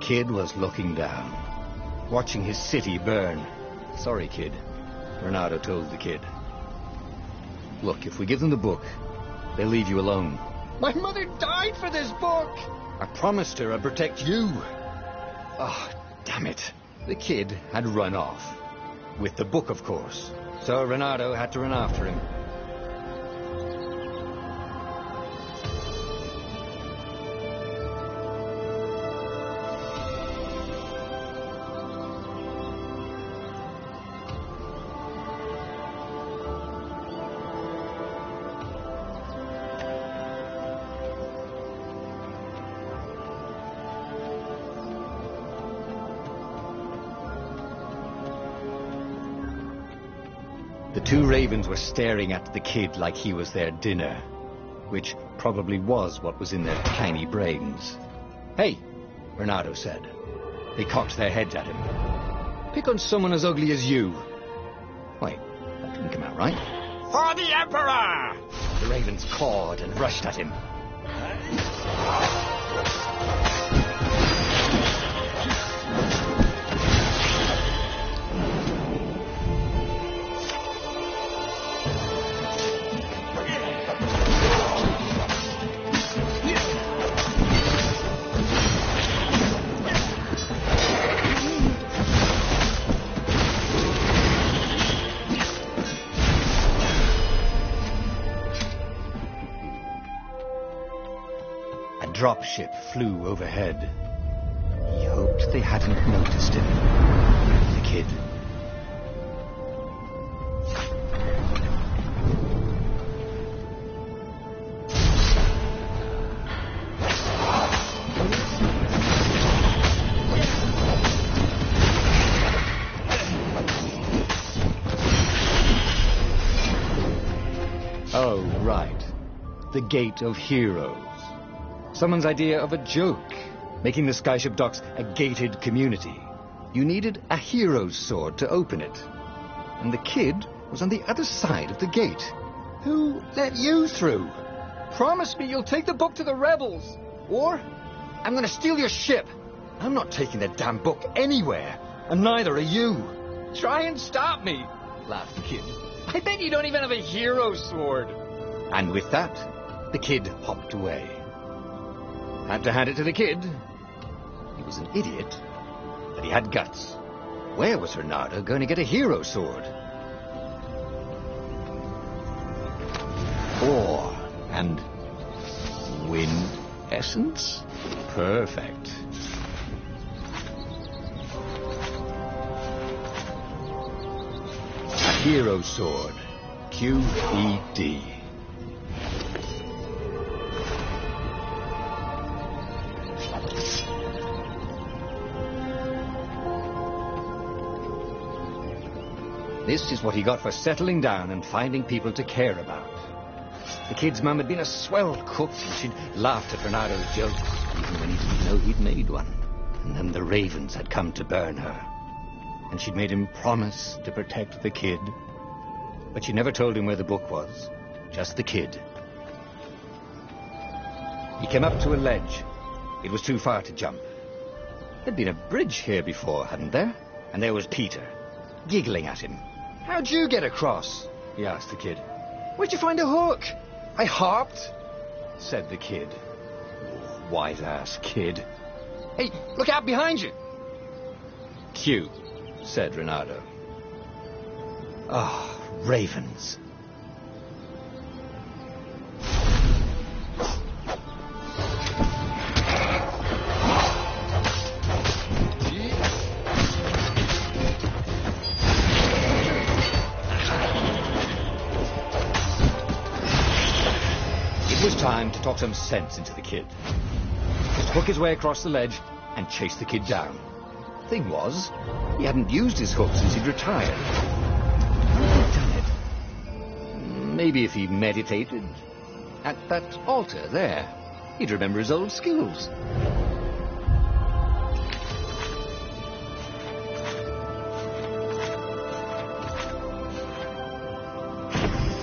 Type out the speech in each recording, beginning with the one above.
kid was looking down, watching his city burn. Sorry, kid, Renato told the kid. Look, if we give them the book, they'll leave you alone. My mother died for this book! I promised her I'd protect you. Oh, damn it. The kid had run off. With the book, of course. So Renato had to run after him. The two ravens were staring at the kid like he was their dinner, which probably was what was in their tiny brains. Hey, Renato said. They cocked their heads at him. Pick on someone as ugly as you. Wait, that didn't come out right. For the Emperor! The ravens cawed and rushed at him. Dropship flew overhead. He hoped they hadn't noticed him. The kid. Oh, right. The Gate of Heroes. Someone's idea of a joke, making the Skyship Docks a gated community. You needed a hero's sword to open it. And the kid was on the other side of the gate. Who let you through? Promise me you'll take the book to the rebels. Or I'm going to steal your ship. I'm not taking that damn book anywhere. And neither are you. Try and stop me, laughed the kid. I bet you don't even have a hero's sword. And with that, the kid hopped away. Had to hand it to the kid. He was an idiot, but he had guts. Where was Renato going to get a hero sword? Ore and wind essence? Perfect. A hero sword. QED. This is what he got for settling down and finding people to care about. The kid's mum had been a swell cook, and she'd laughed at Renato's jokes, even when he didn't know he'd made one. And then the ravens had come to burn her. And she'd made him promise to protect the kid. But she never told him where the book was, just the kid. He came up to a ledge. It was too far to jump. There'd been a bridge here before, hadn't there? And there was Peter, giggling at him. How'd you get across? He asked the kid. Where'd you find a hook? I hopped, said the kid. Wise-ass kid. Hey, look out behind you. Q, said Renato. Ah, ravens. It was time to talk some sense into the kid. Just hook his way across the ledge and chase the kid down. Thing was, he hadn't used his hook since he'd retired. How had he done it? Maybe if he meditated at that altar there, he'd remember his old skills.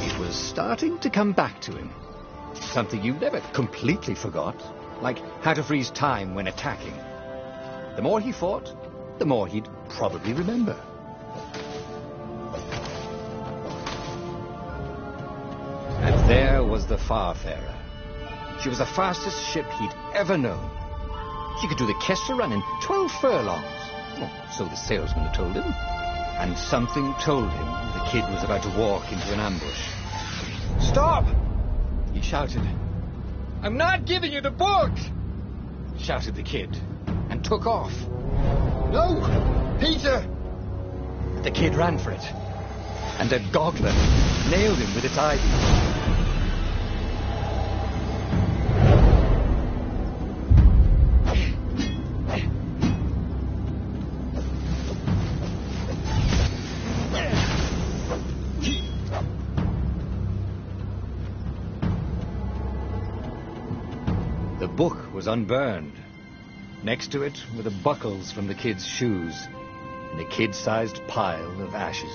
It was starting to come back to him. Something you never completely forgot, like how to freeze time when attacking. The more he fought, the more he'd probably remember. And there was the Farfarer. She was the fastest ship he'd ever known. She could do the Kessel run in 12 furlongs. Well, so the salesman had told him. And something told him the kid was about to walk into an ambush. Stop! He shouted. I'm not giving you the book! Shouted the kid, and took off. No! Peter! The kid ran for it, and a goggler nailed him with its ivy. The book was unburned. Next to it were the buckles from the kid's shoes and a kid-sized pile of ashes.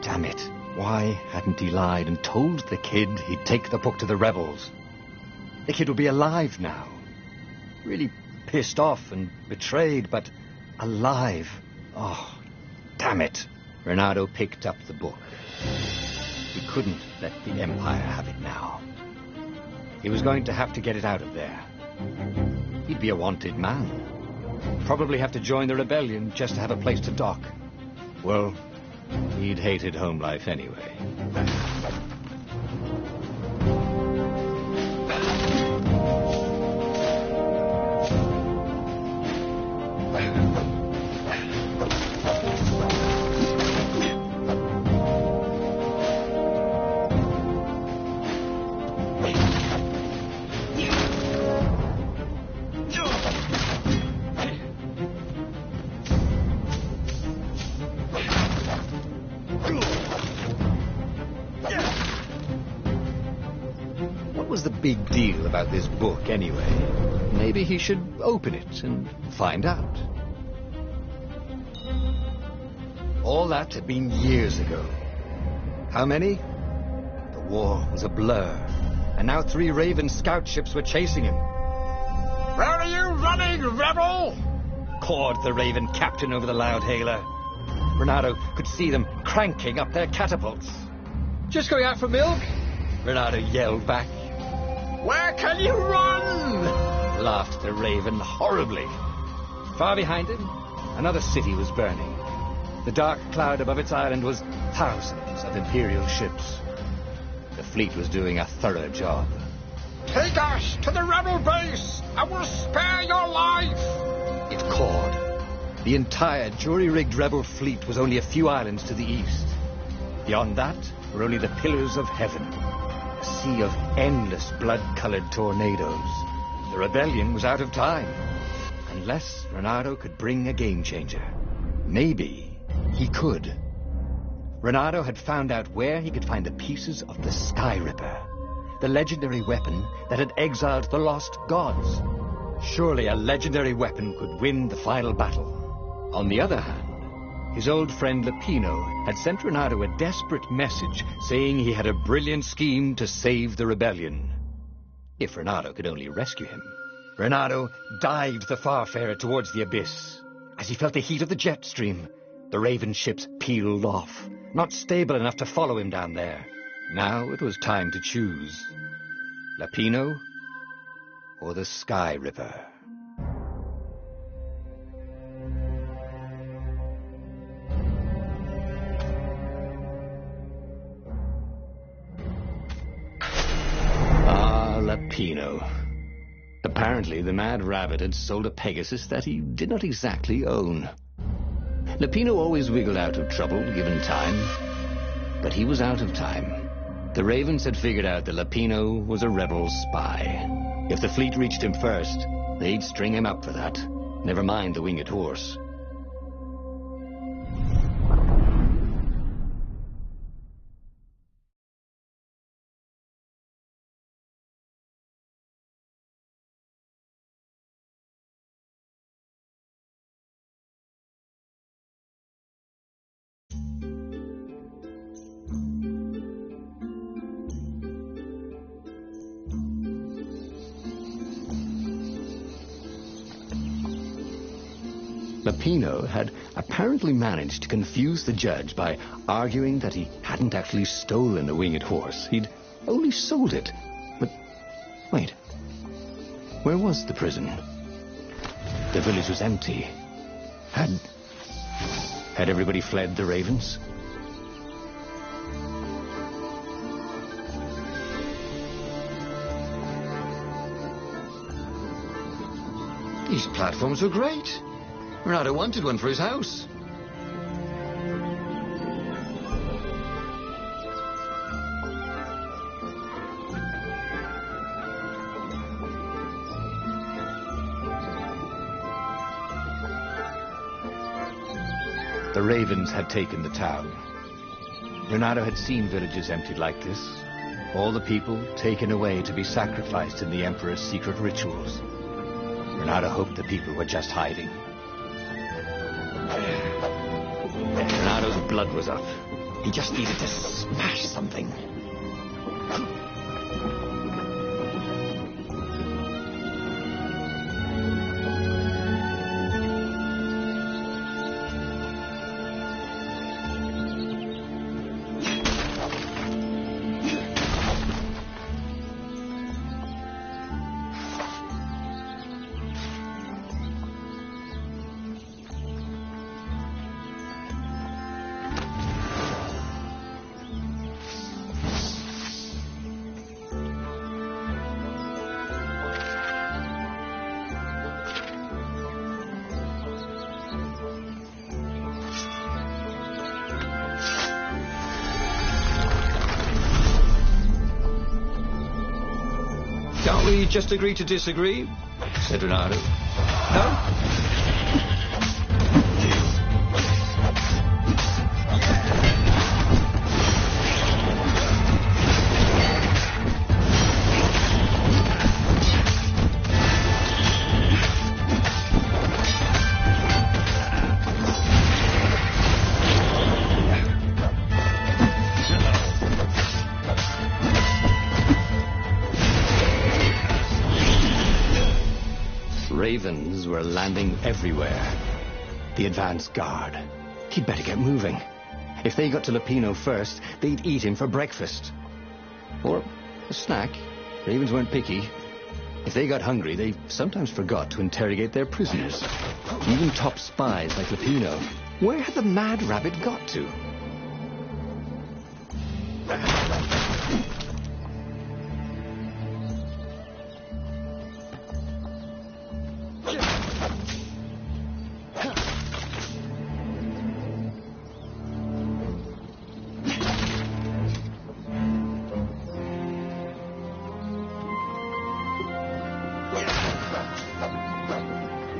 Damn it. Why hadn't he lied and told the kid he'd take the book to the rebels? The kid would be alive now. Really pissed off and betrayed, but alive. Oh, damn it. Renato picked up the book. He couldn't let the Empire have it now. He was going to have to get it out of there. He'd be a wanted man. Probably have to join the rebellion just to have a place to dock. Well, he'd hated home life anyway. What was the big deal about this book, anyway? Maybe he should open it and find out. All that had been years ago. How many? The war was a blur, and now 3 Raven scout ships were chasing him. Where are you running, rebel? Cawed the Raven captain over the loud hailer. Renato could see them cranking up their catapults. Just going out for milk? Renato yelled back. Where can you run? Laughed the Raven horribly. Far behind him, another city was burning. The dark cloud above its island was thousands of Imperial ships. The fleet was doing a thorough job. Take us to the rebel base! I will spare your life! It cawed. The entire jury-rigged rebel fleet was only a few islands to the east. Beyond that were only the pillars of heaven. A sea of endless blood-colored tornadoes. The rebellion was out of time. Unless Renato could bring a game-changer. Maybe he could. Renato had found out where he could find the pieces of the Sky Ripper, the legendary weapon that had exiled the lost gods. Surely a legendary weapon could win the final battle. On the other hand, his old friend Lapino had sent Renato a desperate message saying he had a brilliant scheme to save the rebellion. If Renato could only rescue him. Renato dived the Farfarer towards the abyss. As he felt the heat of the jet stream, the Raven ships peeled off, not stable enough to follow him down there. Now it was time to choose. Lapino or the Sky Ripper. Lapino. Apparently, the Mad Rabbit had sold a Pegasus that he did not exactly own. Lapino always wiggled out of trouble, given time. But he was out of time. The Ravens had figured out that Lapino was a rebel spy. If the fleet reached him first, they'd string him up for that. Never mind the winged horse. Lapino had apparently managed to confuse the judge by arguing that he hadn't actually stolen the winged horse. He'd only sold it. But wait, where was the prison? The village was empty. Had everybody fled the ravens? These platforms were great. Renato wanted one for his house. The ravens had taken the town. Renato had seen villages emptied like this. All the people taken away to be sacrificed in the Emperor's secret rituals. Renato hoped the people were just hiding. Renato's blood was up. He just needed to smash something. Can't we just agree to disagree? Said Renato. No? Ravens were landing everywhere. The advance guard. He'd better get moving. If they got to Lapino first, they'd eat him for breakfast. Or a snack. Ravens weren't picky. If they got hungry, they sometimes forgot to interrogate their prisoners. Even top spies like Lapino. Where had the mad rabbit got to?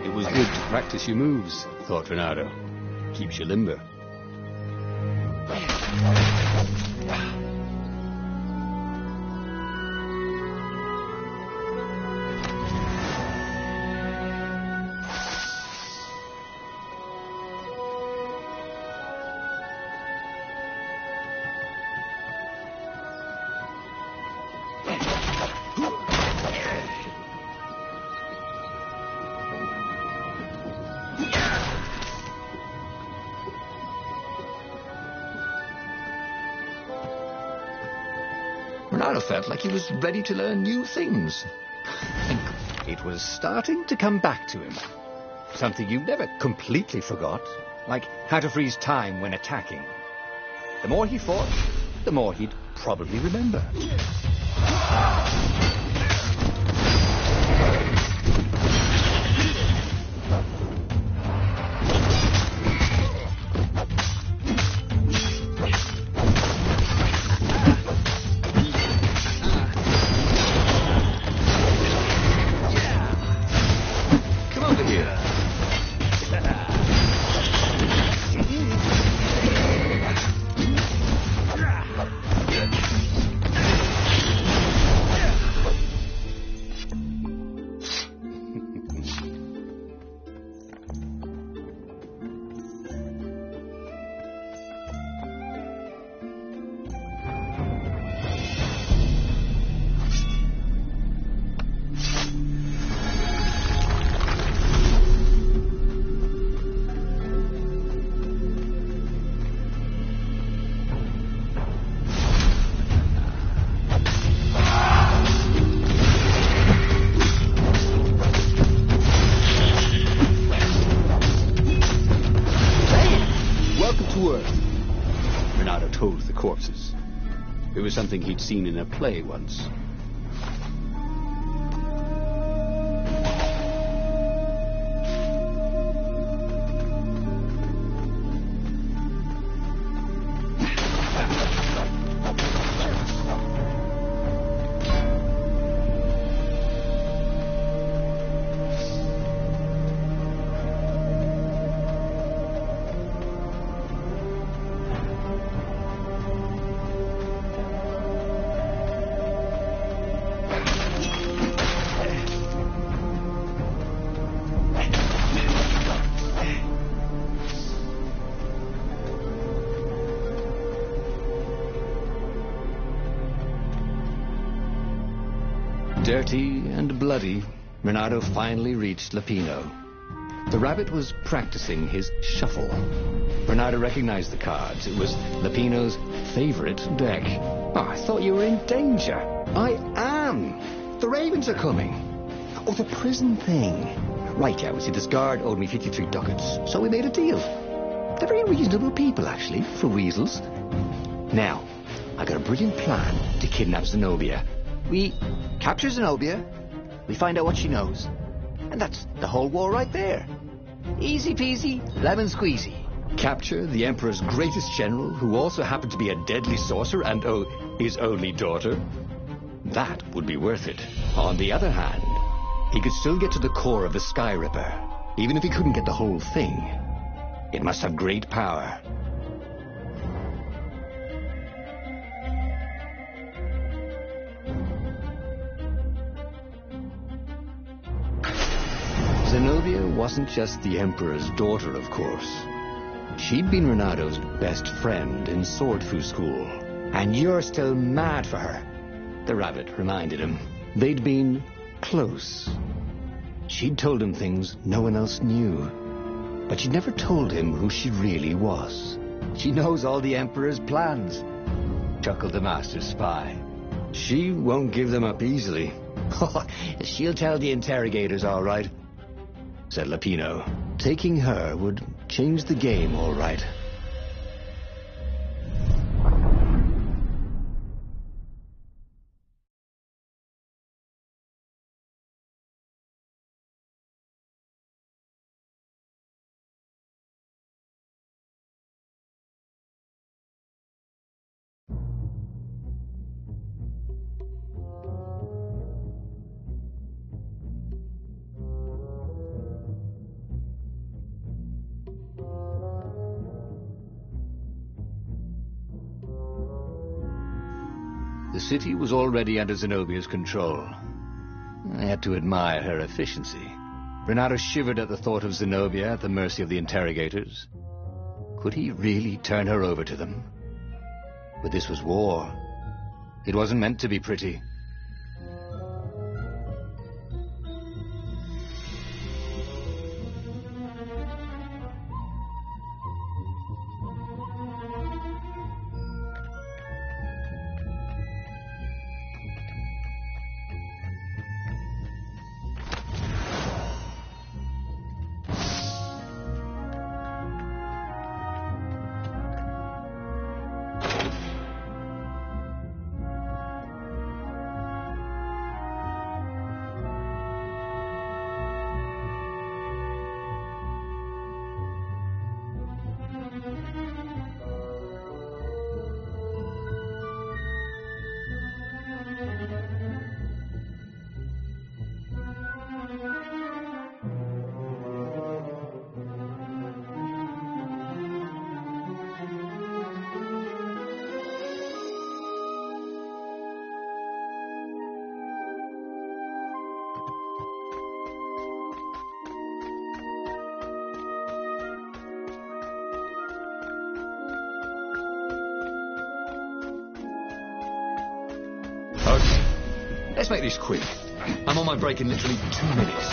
It was good to practice your moves, thought Renato. Keeps you limber. Renato felt like he was ready to learn new things. It was starting to come back to him. Something you never completely forgot, like how to freeze time when attacking. The more he fought, the more he'd probably remember. It was something he'd seen in a play once. Dirty and bloody, Renato finally reached Lapino. The rabbit was practicing his shuffle. Renato recognized the cards. It was Lapino's favorite deck. Oh, I thought you were in danger. I am. The ravens are coming. Oh, the prison thing. Right, yeah, see, this guard owed me 53 ducats, so we made a deal. They're very reasonable people, actually, for weasels. Now, I got a brilliant plan to kidnap Zenobia. We capture Zenobia, we find out what she knows, and that's the whole war right there. Easy peasy, lemon squeezy. Capture the Emperor's greatest general, who also happened to be a deadly sorcerer, and, his only daughter. That would be worth it. On the other hand, he could still get to the core of the Sky Ripper, even if he couldn't get the whole thing. It must have great power. Zenobia wasn't just the Emperor's daughter, of course. She'd been Renato's best friend in Sword Fu school. And you're still mad for her, the rabbit reminded him. They'd been close. She'd told him things no one else knew. But she'd never told him who she really was. She knows all the Emperor's plans, chuckled the master spy. She won't give them up easily. She'll tell the interrogators, all right, said Lapino. Taking her would change the game, all right. The city was already under Zenobia's control. I had to admire her efficiency. Renato shivered at the thought of Zenobia at the mercy of the interrogators. Could he really turn her over to them? But this was war. It wasn't meant to be pretty. Okay, let's make this quick. I'm on my break in literally 2 minutes.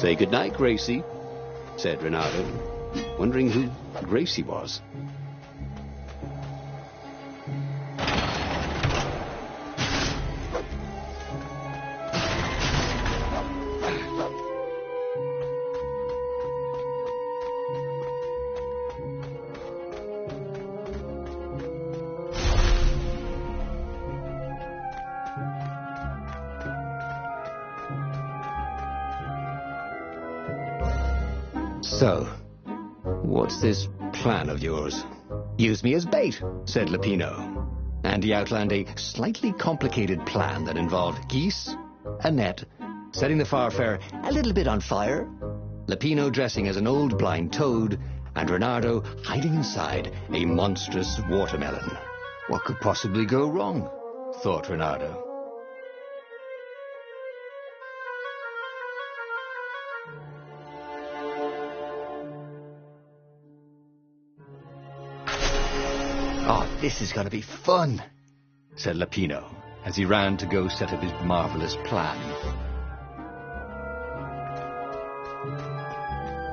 Say goodnight, Gracie, said Renato, wondering who Gracie was. So, what's this plan of yours? Use me as bait, said Lupino. And he outlined a slightly complicated plan that involved geese, a net, setting the Farfarer a little bit on fire, Lupino dressing as an old blind toad, and Renato hiding inside a monstrous watermelon. What could possibly go wrong? Thought Renato. Oh, this is going to be fun, said Lupino, as he ran to go set up his marvelous plan.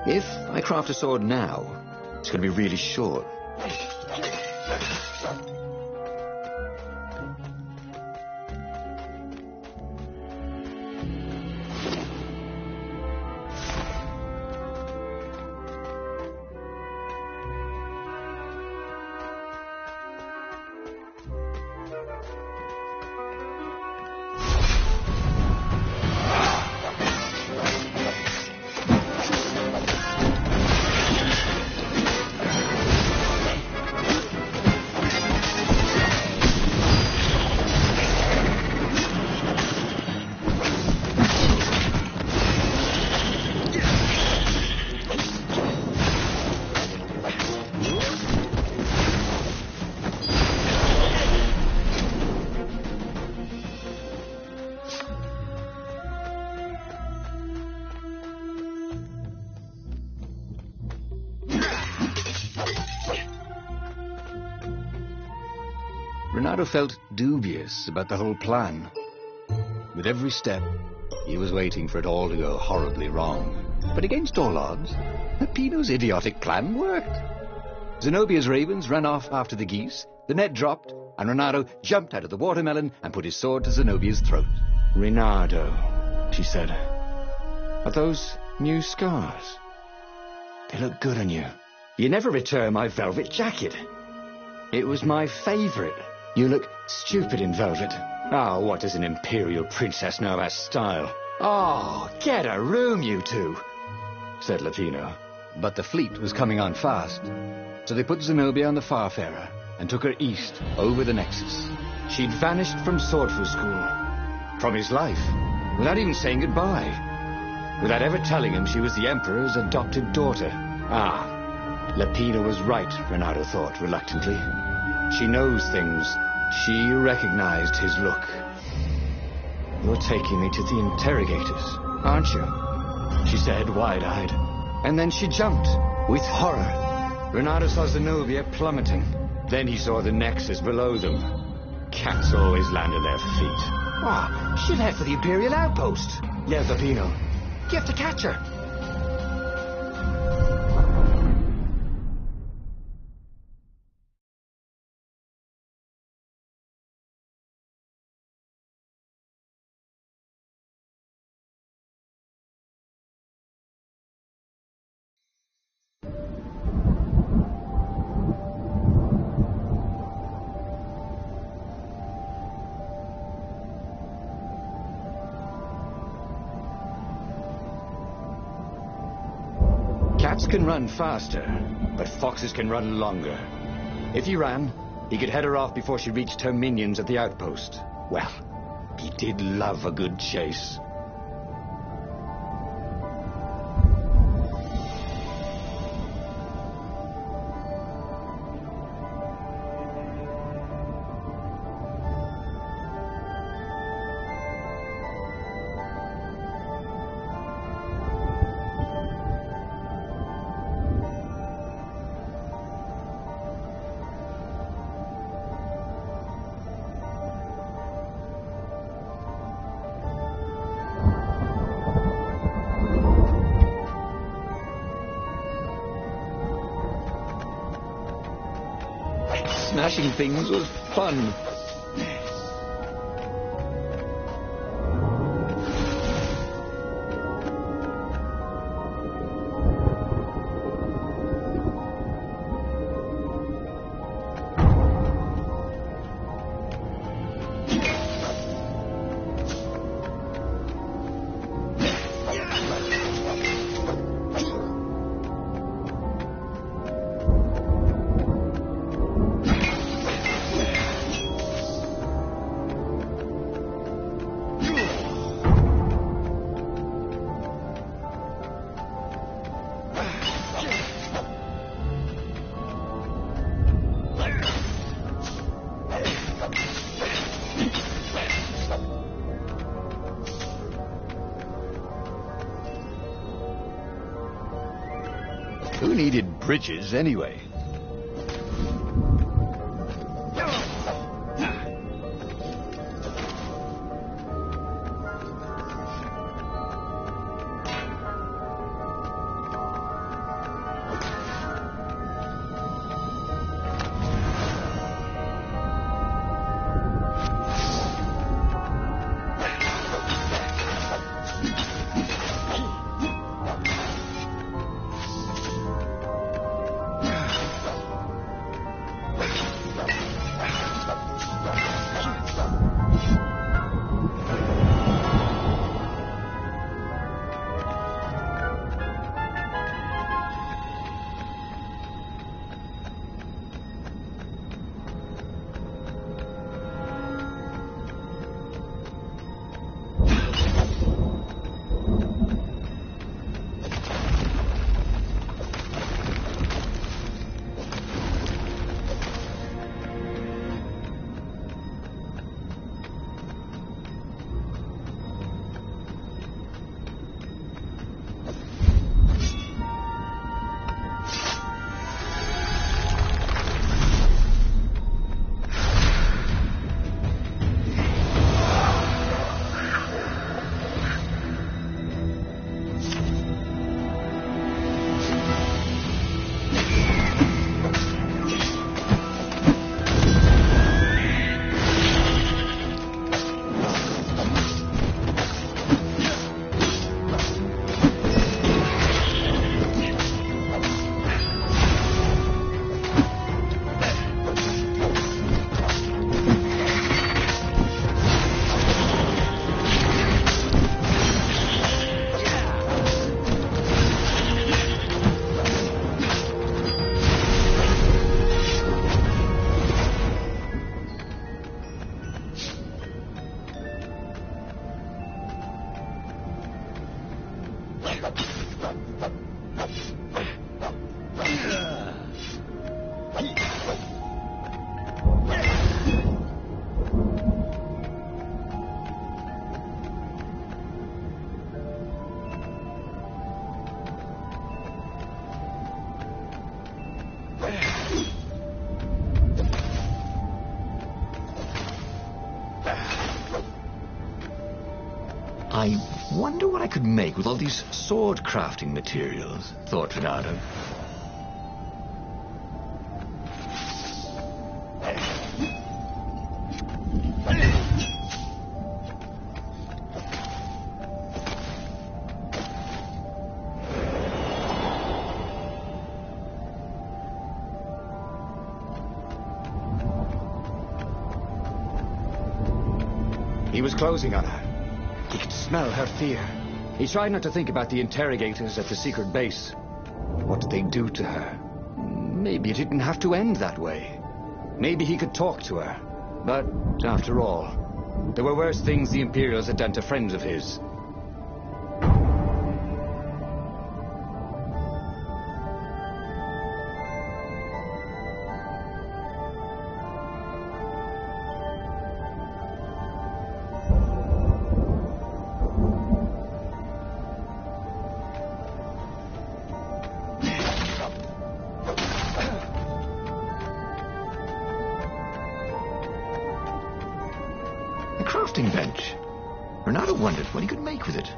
If I craft a sword now, it's going to be really short. Renato felt dubious about the whole plan. With every step, he was waiting for it all to go horribly wrong. But against all odds, Lupino's idiotic plan worked. Zenobia's ravens ran off after the geese, the net dropped, and Renato jumped out of the watermelon and put his sword to Zenobia's throat. "Renato," she said, "are those new scars? They look good on you. You never returned my velvet jacket. It was my favorite. You look stupid in velvet. Ah, what does an imperial princess know about style? Oh, get a room, you two," said Lupino. But the fleet was coming on fast, so they put Zenobia on the Farfarer and took her east over the Nexus. She'd vanished from swordfu school, from his life, without even saying goodbye, without ever telling him she was the Emperor's adopted daughter. Ah, Lupino was right, Renato thought reluctantly. She knows things. She recognized his look. "You're taking me to the interrogators, aren't you?" she said, wide-eyed. And then she jumped, with horror. Renato saw Zenobia plummeting. Then he saw the Nexus below them. Cats always land on their feet. "Ah, she'll head for the Imperial outpost," yelled Lupino. "You have to catch her." Cats can run faster, but foxes can run longer. If he ran, he could head her off before she reached her minions at the outpost. Well, he did love a good chase. Smashing things was fun. Who needed bridges anyway? I wonder what I could make with all these sword crafting materials, thought Renato. He was closing on her. He could smell her fear. He tried not to think about the interrogators at the secret base. What did they do to her? Maybe it didn't have to end that way. Maybe he could talk to her. But, after all, there were worse things the Imperials had done to friends of his. Crafting bench. Renato wondered what he could make with it.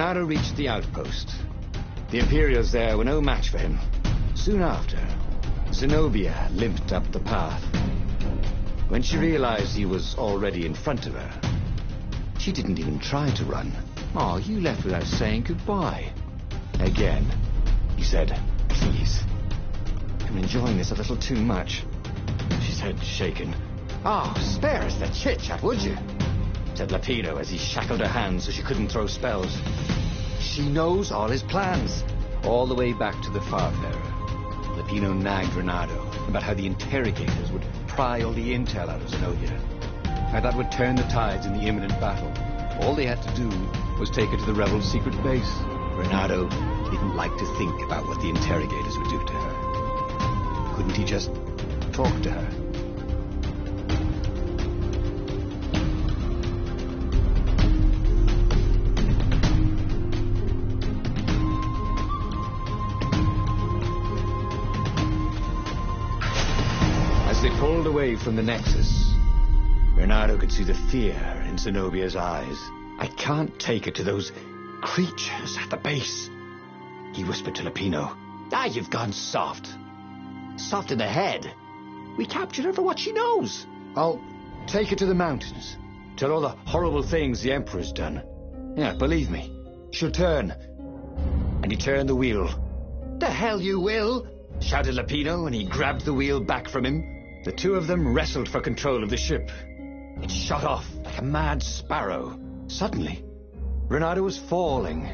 Renato reached the outpost. The Imperials there were no match for him. Soon after, Zenobia limped up the path. When she realized he was already in front of her, she didn't even try to run. "Oh, you left without saying goodbye." "Again," he said. "Please. I'm enjoying this a little too much," she said, shaken. "Oh, spare us the chit-chat, would you?" said Lapino as he shackled her hands so she couldn't throw spells. "She knows all his plans." All the way back to the Farfarer, Lapino nagged Renato about how the interrogators would pry all the intel out of Zenobia. How that would turn the tides in the imminent battle. All they had to do was take her to the rebels' secret base. Renato didn't like to think about what the interrogators would do to her. Couldn't he just talk to her? As they pulled away from the Nexus, Renato could see the fear in Zenobia's eyes. "I can't take her to those creatures at the base," he whispered to Lapino. "Ah, you've gone soft. Soft in the head. We captured her for what she knows. I'll take her to the mountains. Tell her all the horrible things the Emperor's done. Yeah, believe me, she'll turn." And he turned the wheel. "The hell you will!" shouted Lapino, and he grabbed the wheel back from him. The two of them wrestled for control of the ship. It shot off like a mad sparrow. Suddenly, Renato was falling.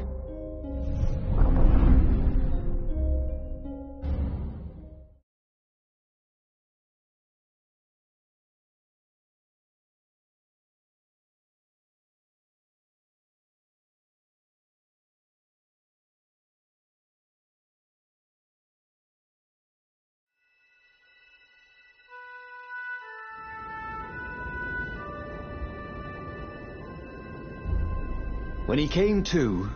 When he came to,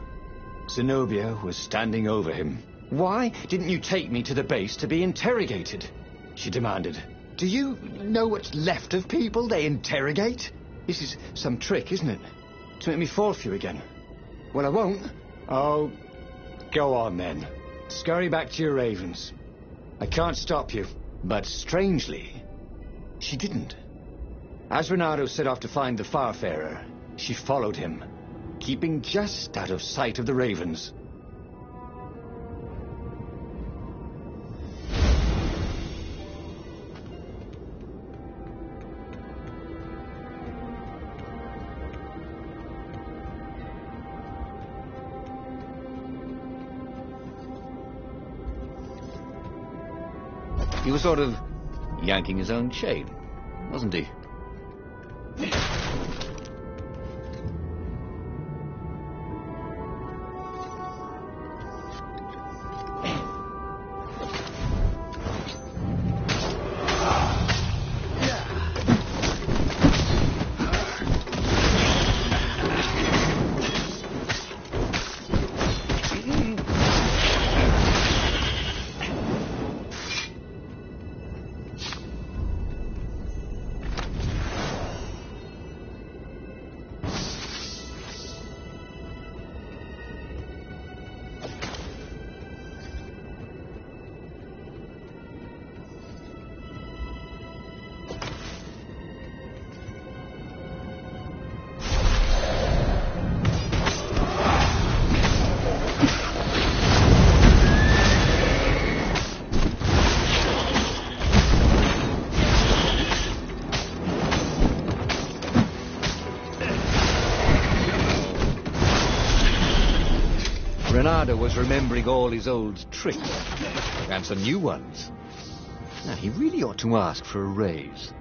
Zenobia was standing over him. "Why didn't you take me to the base to be interrogated?" she demanded. "Do you know what's left of people they interrogate? This is some trick, isn't it? To make me fall for you again." "Well, I won't." "Oh, go on then. Scurry back to your ravens. I can't stop you." But strangely, she didn't. As Renato set off to find the Farfarer, she followed him, keeping just out of sight of the ravens. He was sort of yanking his own chain, wasn't he? Renato was remembering all his old tricks, and some new ones. Now, he really ought to ask for a raise.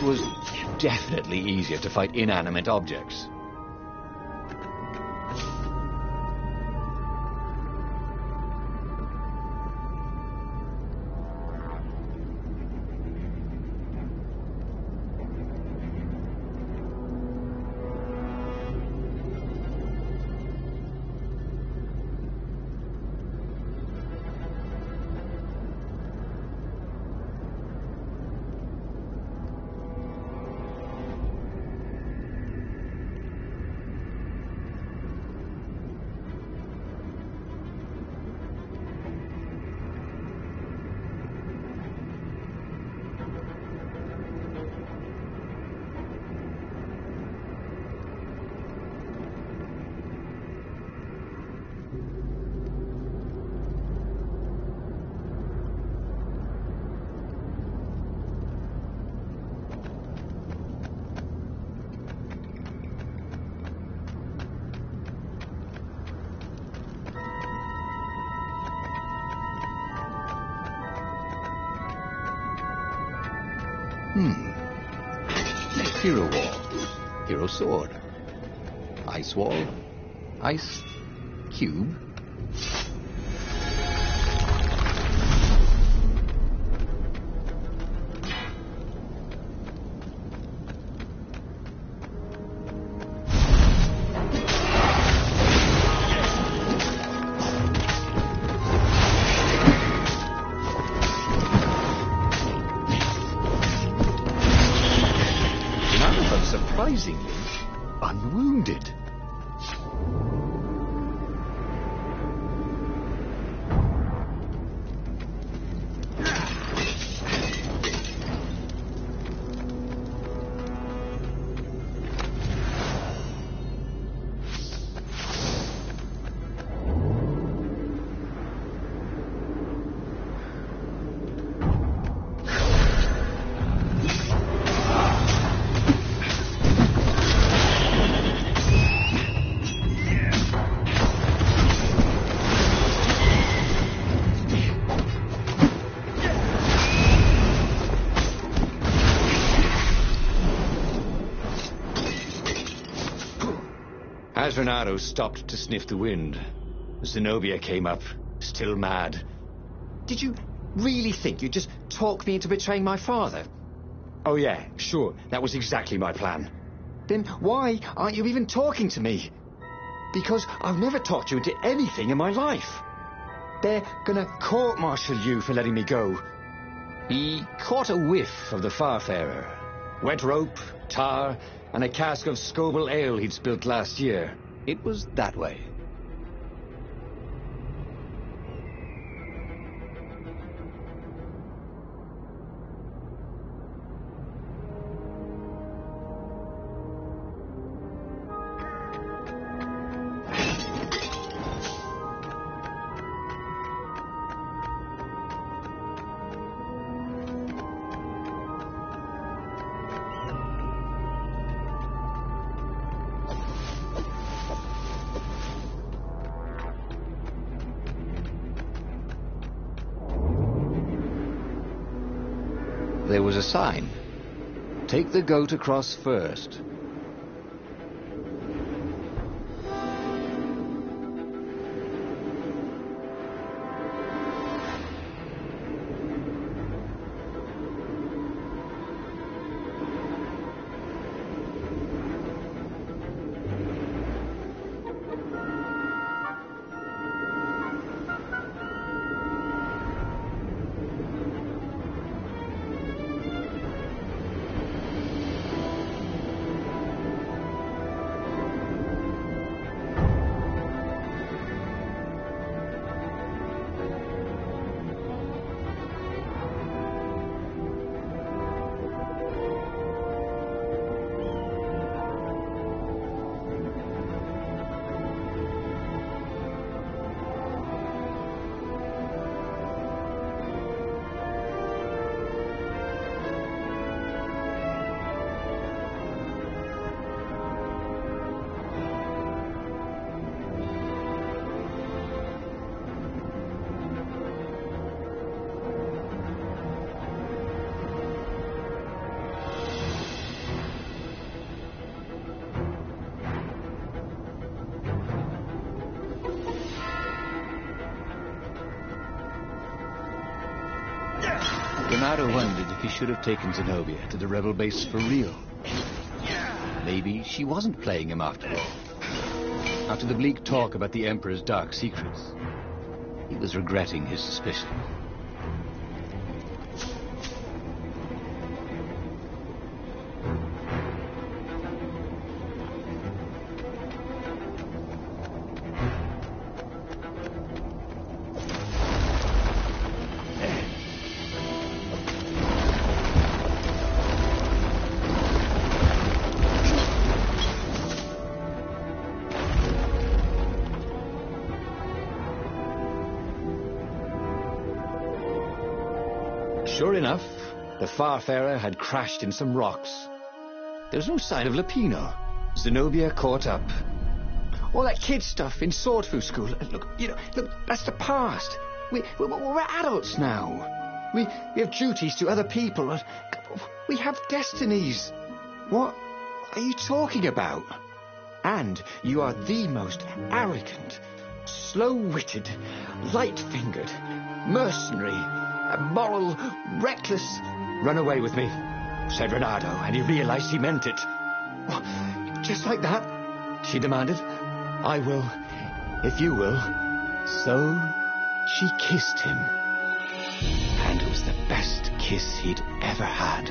was definitely easier to fight inanimate objects. Hero wall, hero sword, ice wall, ice cube. Surprisingly unwounded. As Renato stopped to sniff the wind, Zenobia came up, still mad. Did you really think you'd just talk me into betraying my father? Oh yeah, sure, that was exactly my plan. Then why aren't you even talking to me? Because I've never talked you into anything in my life. They're gonna court-martial you for letting me go. He caught a whiff of the Farfarer. Wet rope, tar, and a cask of Scoville ale he'd spilt last year. It was that way. There was a sign. Take the goat across first. Renato wondered if he should have taken Zenobia to the rebel base for real. Maybe she wasn't playing him after all. After the bleak talk about the Emperor's dark secrets, he was regretting his suspicion. Sure enough, the Farfarer had crashed in some rocks. There's no sign of Lupino. Zenobia caught up. All that kid stuff in Swordfu School. Look, look, that's the past. We're adults now. We have duties to other people. We have destinies. What are you talking about? And you are the most arrogant, slow-witted, light-fingered, mercenary, immoral, reckless. Run away with me, said Renato, and he realized he meant it. What, just like that? She demanded. I will, if you will. So she kissed him. And it was the best kiss he'd ever had.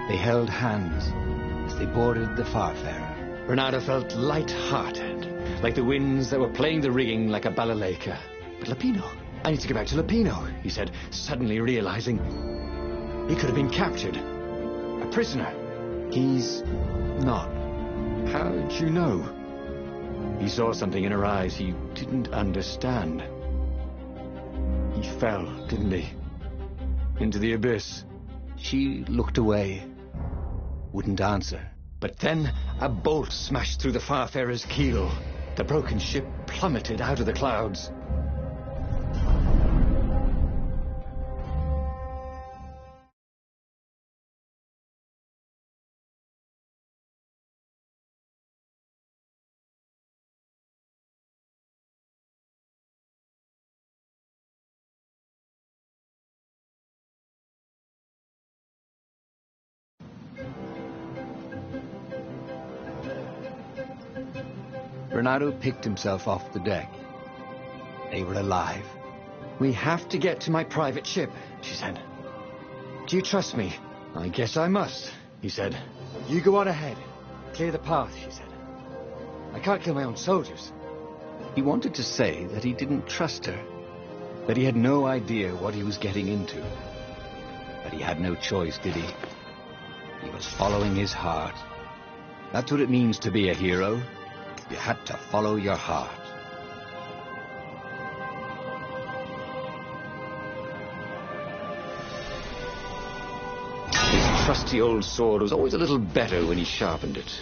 They held hands as they boarded the Farfarer. Renato felt light-hearted, like the winds that were playing the rigging like a balalaika. But Lupino, I need to get back to Lupino, he said, suddenly realizing he could have been captured. A prisoner. He's not. How'd you know? He saw something in her eyes he didn't understand. He fell, didn't he? Into the abyss. She looked away, wouldn't answer. But then a bolt smashed through the Farfarer's keel. The broken ship plummeted out of the clouds. Renato picked himself off the deck. They were alive. We have to get to my private ship, she said. Do you trust me? I guess I must, he said. You go on ahead. Clear the path, she said. I can't kill my own soldiers. He wanted to say that he didn't trust her, that he had no idea what he was getting into. But he had no choice, did he? He was following his heart. That's what it means to be a hero. You had to follow your heart. His trusty old sword was always a little better when he sharpened it.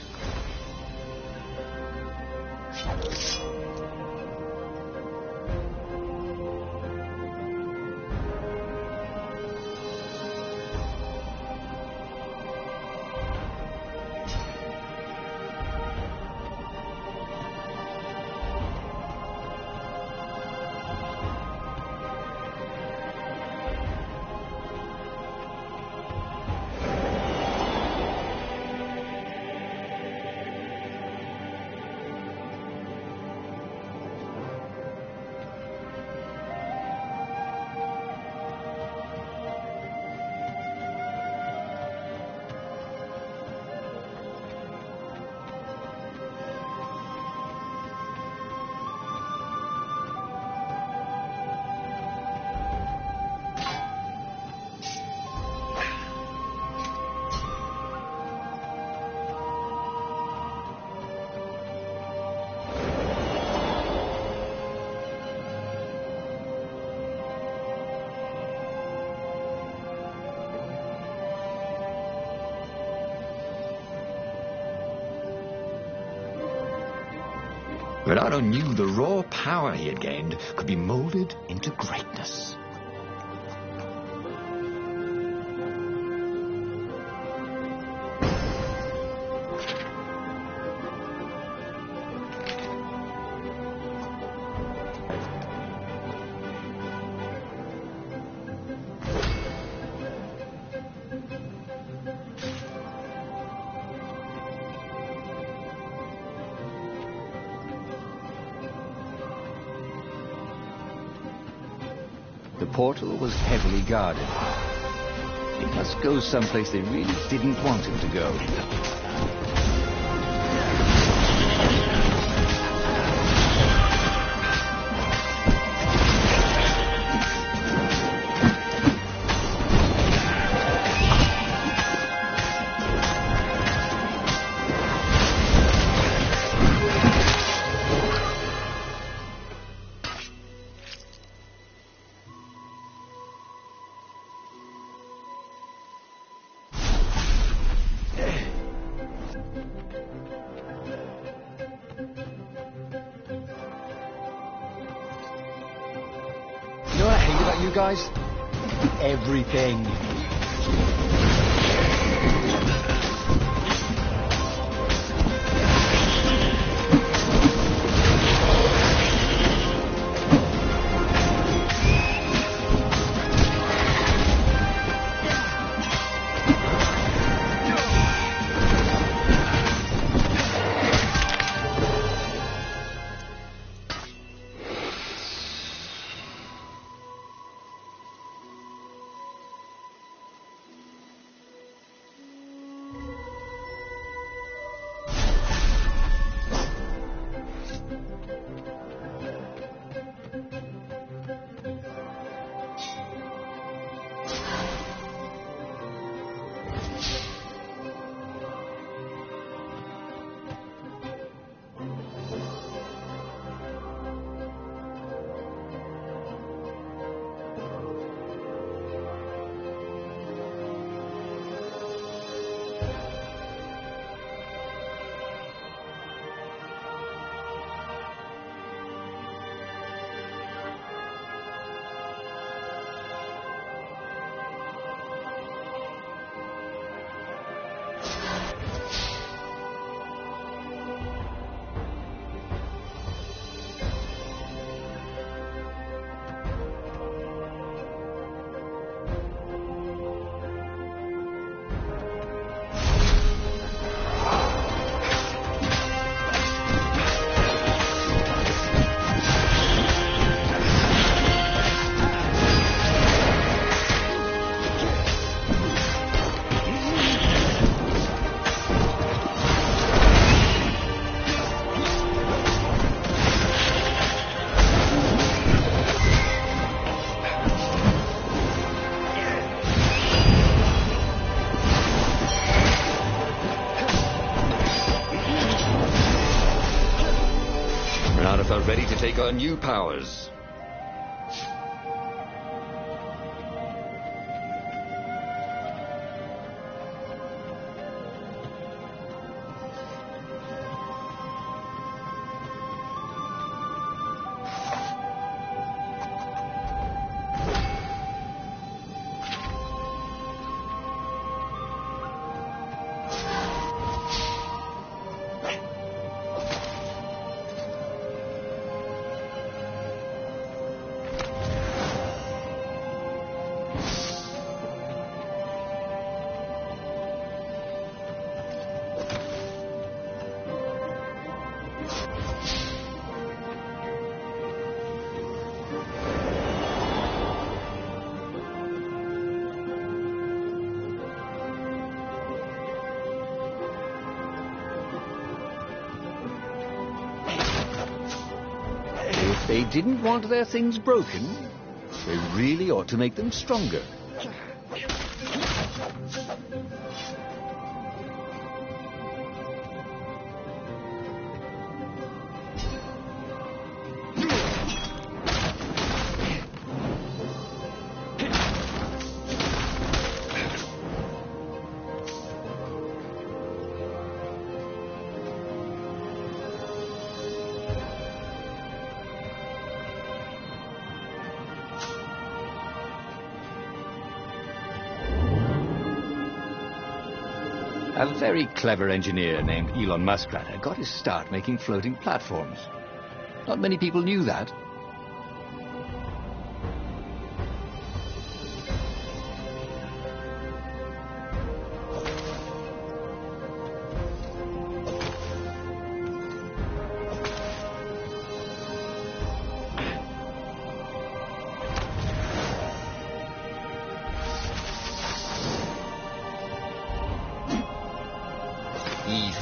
Renato knew the raw power he had gained could be molded into greatness. The portal was heavily guarded. He must go someplace they really didn't want him to go. You know what I hate about you guys? Everything. Renata felt ready to take on new powers. If they didn't want their things broken, they really ought to make them stronger. A very clever engineer named Elon Muskrat got his start making floating platforms. Not many people knew that.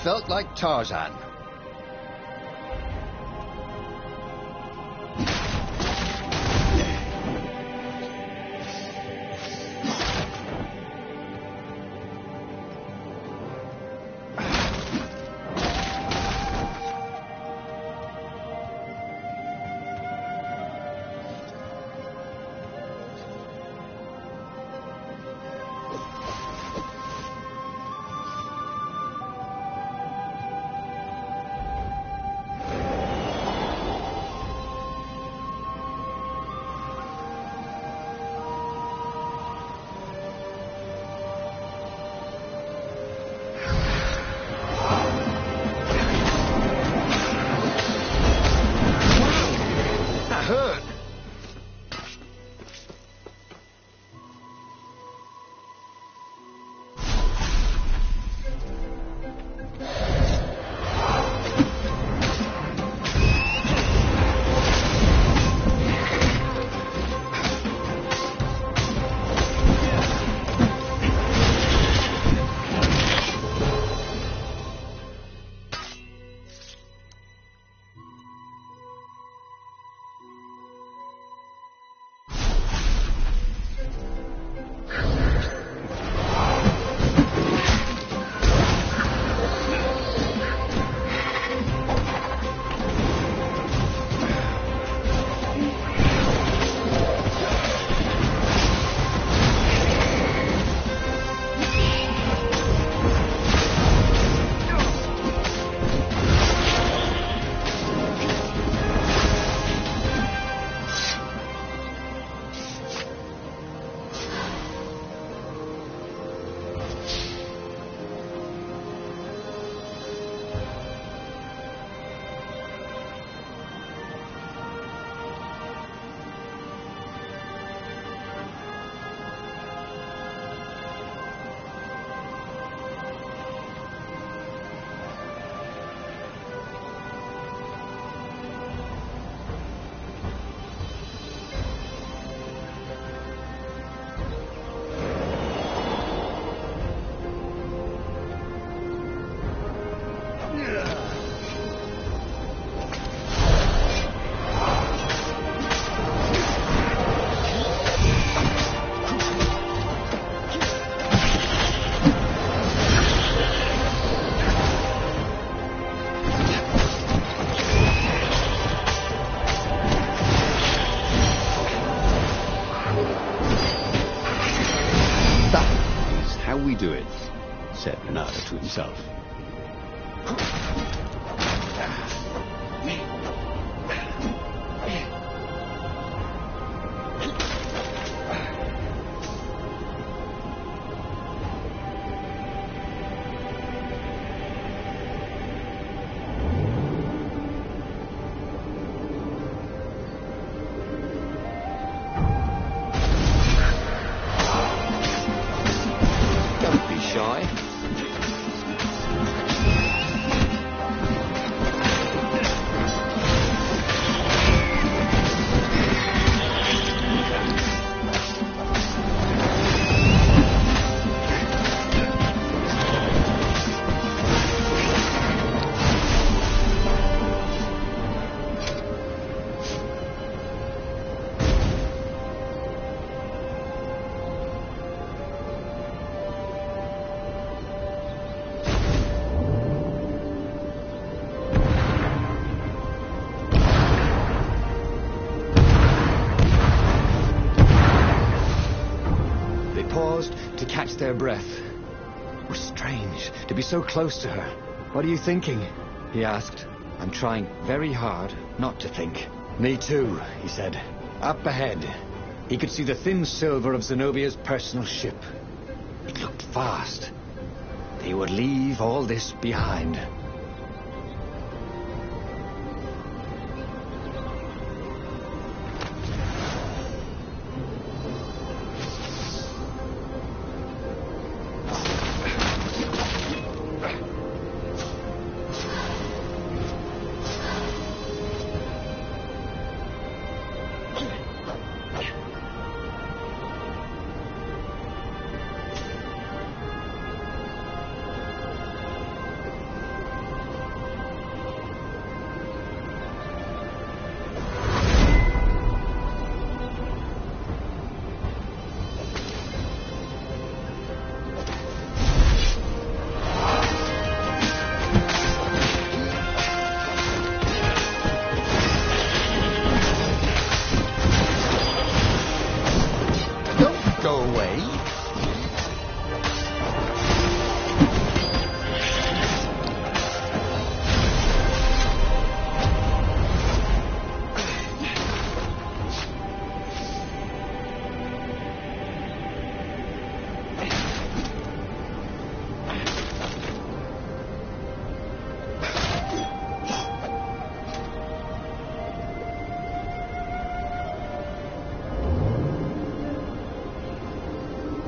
felt like Tarzan. We do it, said Renata to himself. To catch their breath. It was strange to be so close to her. What are you thinking? He asked. I'm trying very hard not to think. Me too, he said. Up ahead, he could see the thin silver of Zenobia's personal ship. It looked fast. They would leave all this behind.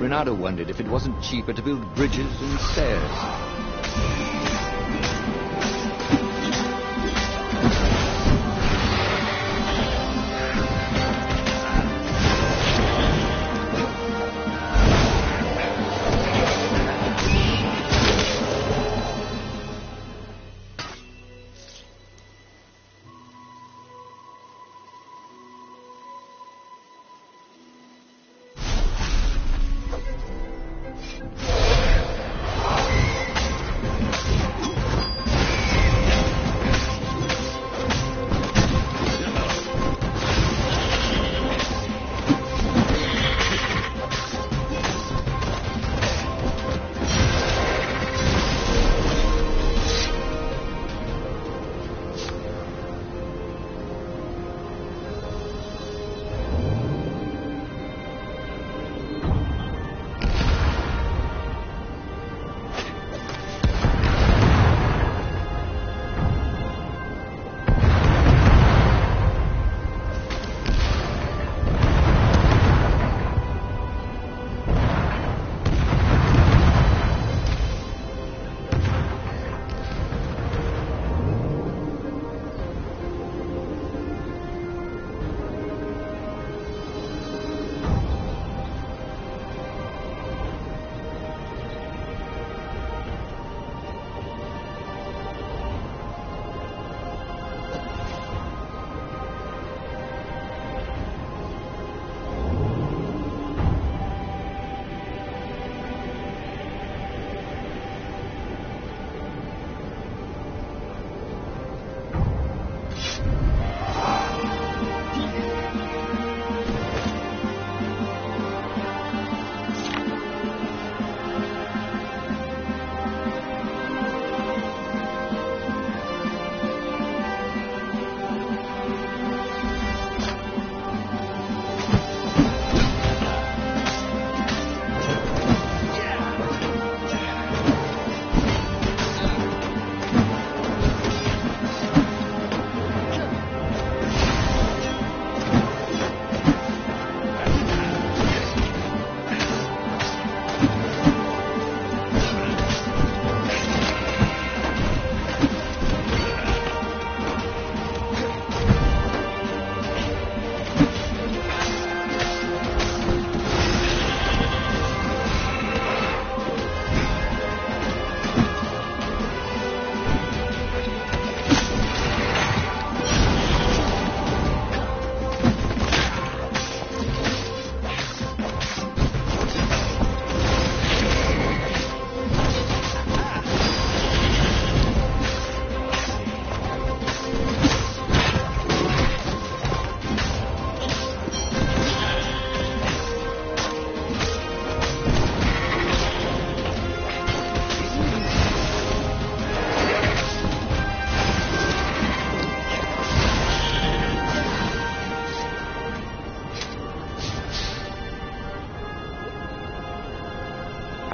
Renato wondered if it wasn't cheaper to build bridges and stairs.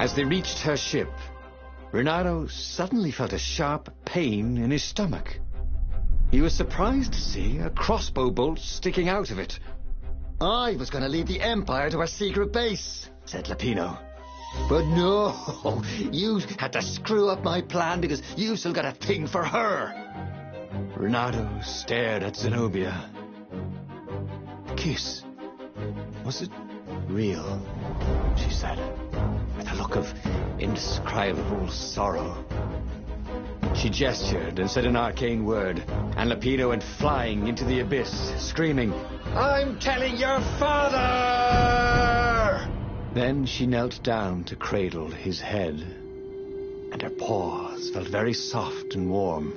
As they reached her ship, Renato suddenly felt a sharp pain in his stomach. He was surprised to see a crossbow bolt sticking out of it. I was going to lead the Empire to a secret base, said Lapino. But no, you had to screw up my plan because you still got a thing for her. Renato stared at Zenobia. The kiss. Was it real? She said, with a look of indescribable sorrow. She gestured and said an arcane word, and Lapino went flying into the abyss, screaming, I'm telling your father! Then she knelt down to cradle his head, and her paws felt very soft and warm.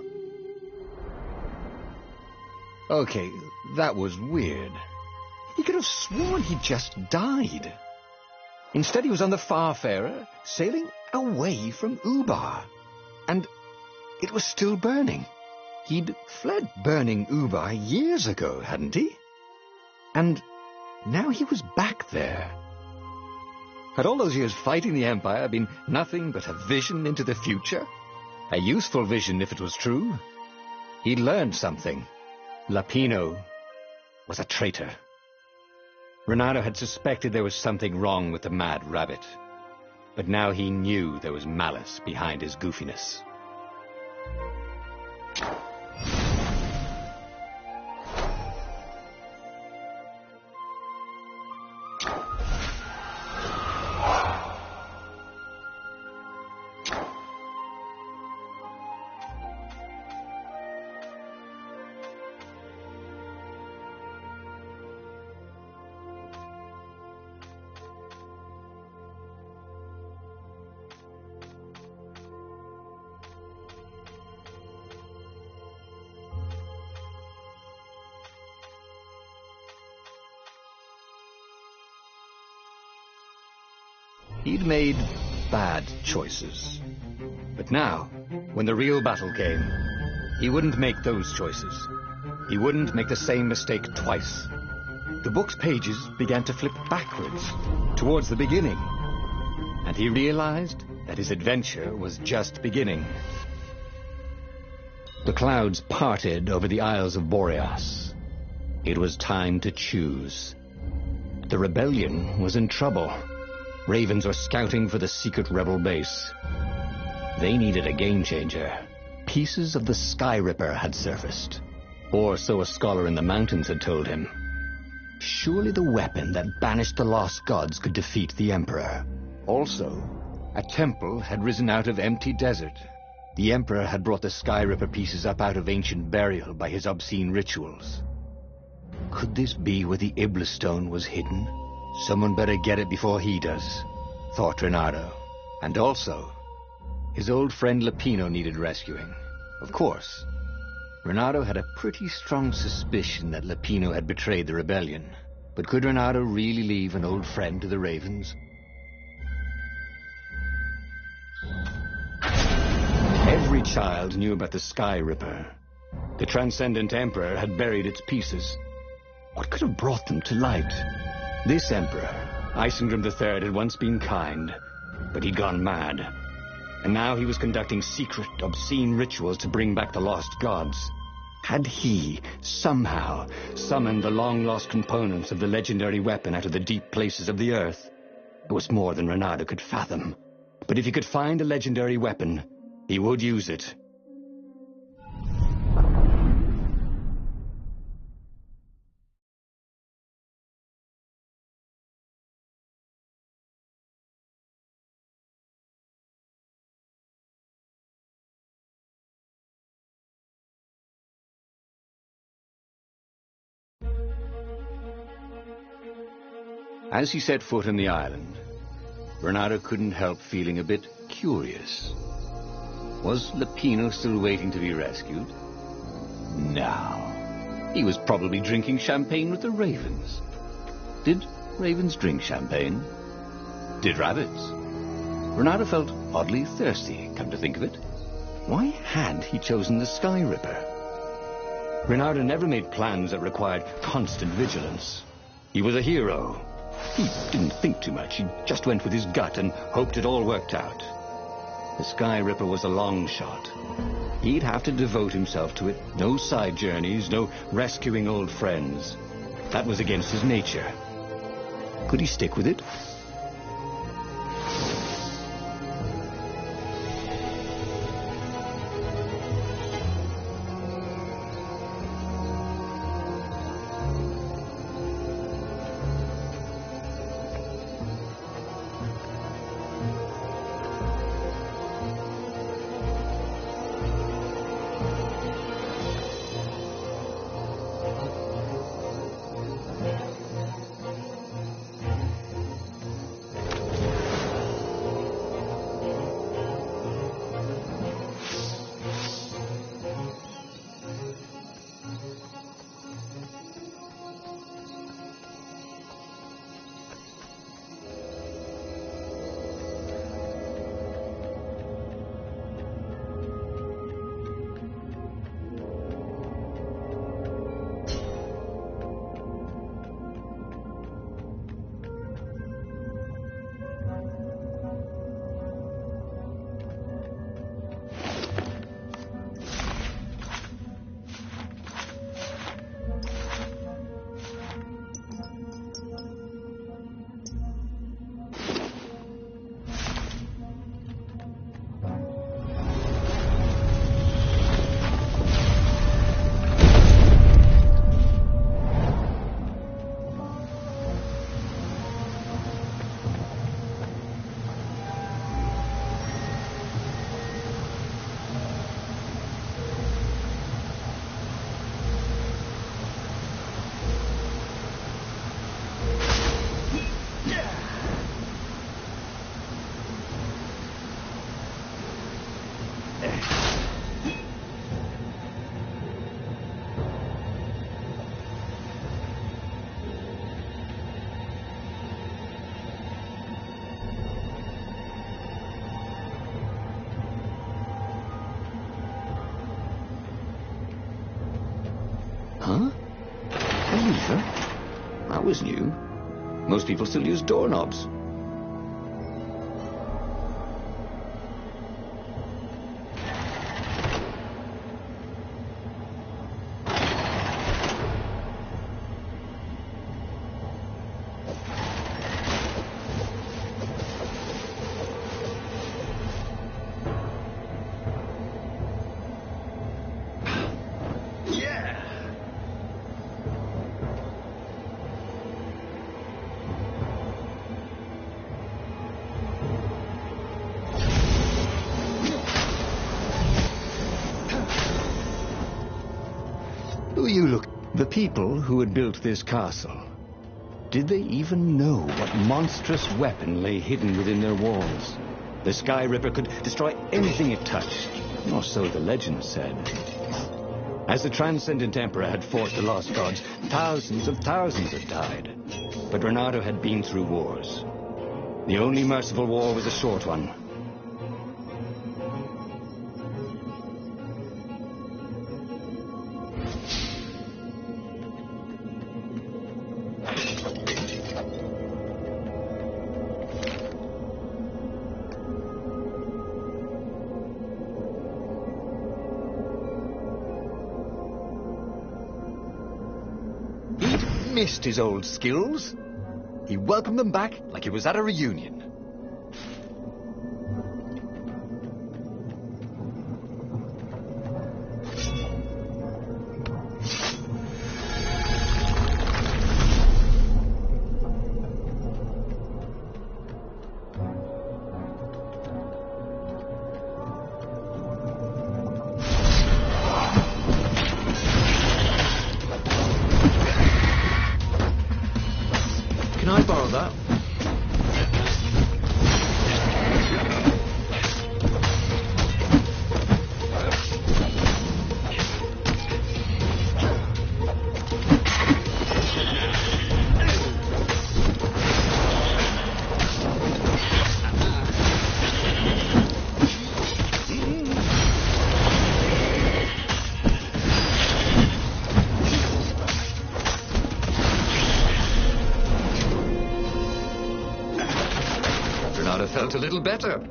Okay, that was weird. He could have sworn he just died. Instead, he was on the Farfarer, sailing away from Ubar. And it was still burning. He'd fled burning Ubar years ago, hadn't he? And now he was back there. Had all those years fighting the Empire been nothing but a vision into the future? A useful vision if it was true. He'd learned something. Lapino was a traitor. Renato had suspected there was something wrong with the mad rabbit, but now he knew there was malice behind his goofiness. He'd made bad choices. But now, when the real battle came, he wouldn't make those choices. He wouldn't make the same mistake twice. The book's pages began to flip backwards, towards the beginning. And he realized that his adventure was just beginning. The clouds parted over the Isles of Boreas. It was time to choose. The rebellion was in trouble. Ravens were scouting for the secret rebel base. They needed a game-changer. Pieces of the Sky Ripper had surfaced. Or so a scholar in the mountains had told him. Surely the weapon that banished the lost gods could defeat the Emperor. Also, a temple had risen out of empty desert. The Emperor had brought the Sky Ripper pieces up out of ancient burial by his obscene rituals. Could this be where the Iblis stone was hidden? Someone better get it before he does, thought Renato. And also, his old friend Lupino needed rescuing. Of course, Renato had a pretty strong suspicion that Lupino had betrayed the rebellion. But could Renato really leave an old friend to the Ravens? Every child knew about the Sky Ripper. The Transcendent Emperor had buried its pieces. What could have brought them to light? This emperor, Isengrim III, had once been kind, but he'd gone mad. And now he was conducting secret, obscene rituals to bring back the lost gods. Had he, somehow, summoned the long-lost components of the legendary weapon out of the deep places of the earth? It was more than Renato could fathom. But if he could find a legendary weapon, he would use it. As he set foot on the island, Renato couldn't help feeling a bit curious. Was Lupino still waiting to be rescued? No. He was probably drinking champagne with the ravens. Did ravens drink champagne? Did rabbits? Renato felt oddly thirsty, come to think of it. Why had he chosen the Sky Ripper? Renato never made plans that required constant vigilance. He was a hero. He didn't think too much. He just went with his gut and hoped it all worked out. The Sky Ripper was a long shot. He'd have to devote himself to it. No side journeys, no rescuing old friends. That was against his nature. Could he stick with it? Huh? A lever? That was new. Most people still use doorknobs. The people who had built this castle, did they even know what monstrous weapon lay hidden within their walls? The Sky Ripper could destroy anything it touched, or so the legend said. As the Transcendent Emperor had fought the lost gods, thousands had died. But Renato had been through wars. The only merciful war was a short one. Missed his old skills. He welcomed them back like he was at a reunion. Can I borrow that? Felt a little better.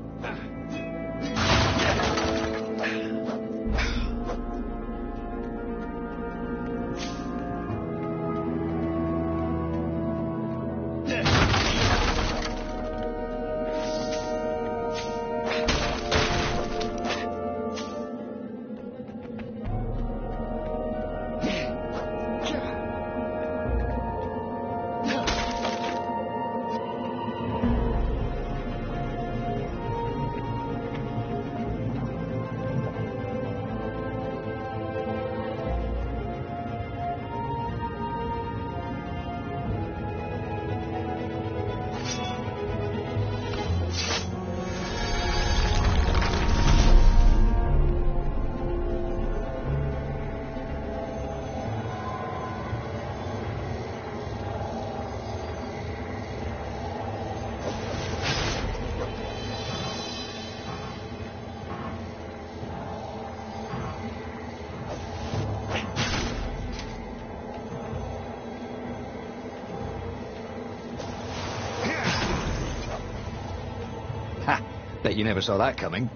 Bet you never saw that coming.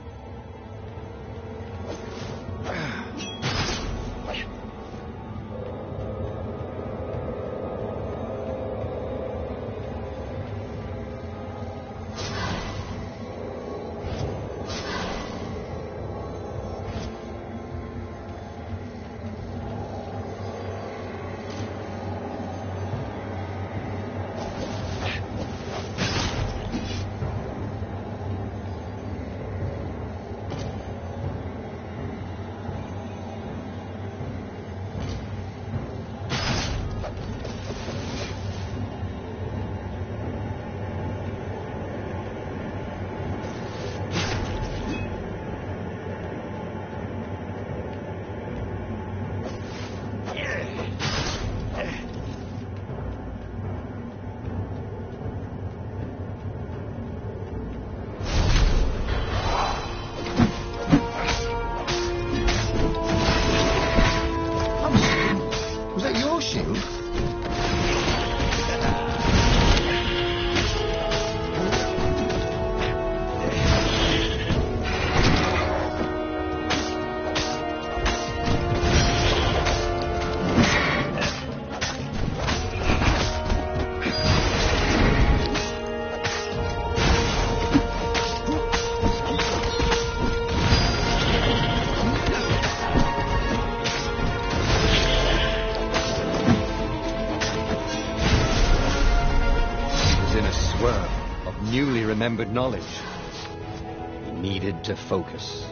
newly remembered knowledge. He needed to focus.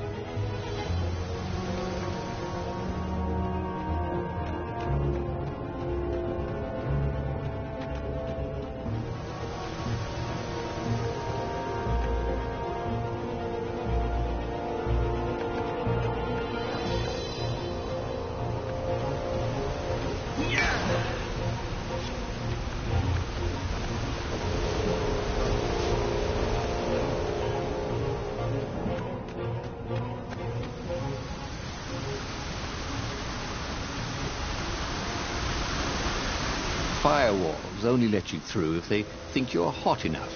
Firewalls only let you through if they think you're hot enough.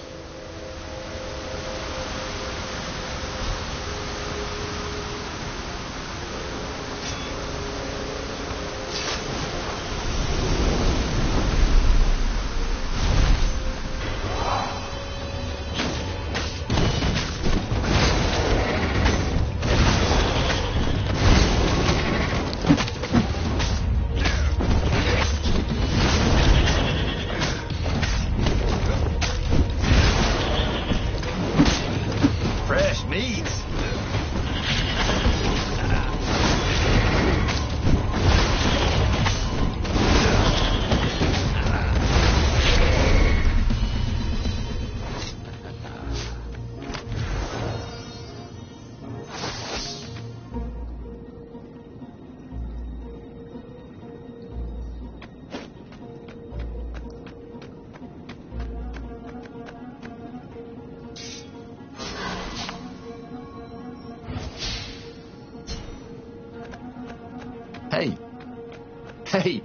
Hey,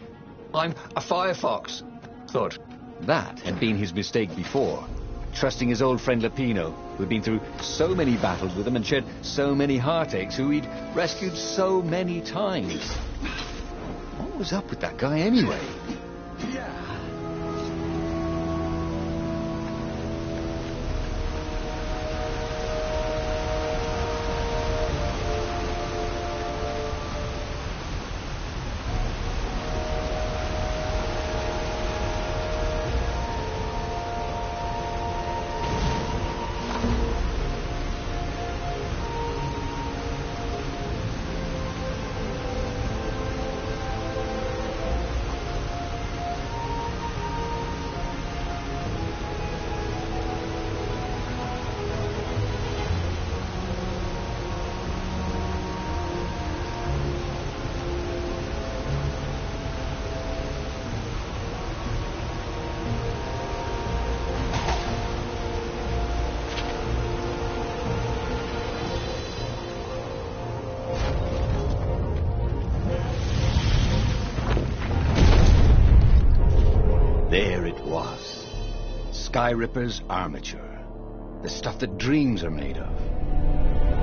I'm a firefox, thought. That had been his mistake before, trusting his old friend Lapino, who had been through so many battles with him and shed so many heartaches, who he'd rescued so many times. What was up with that guy anyway? There it was. Skyripper's armature. The stuff that dreams are made of.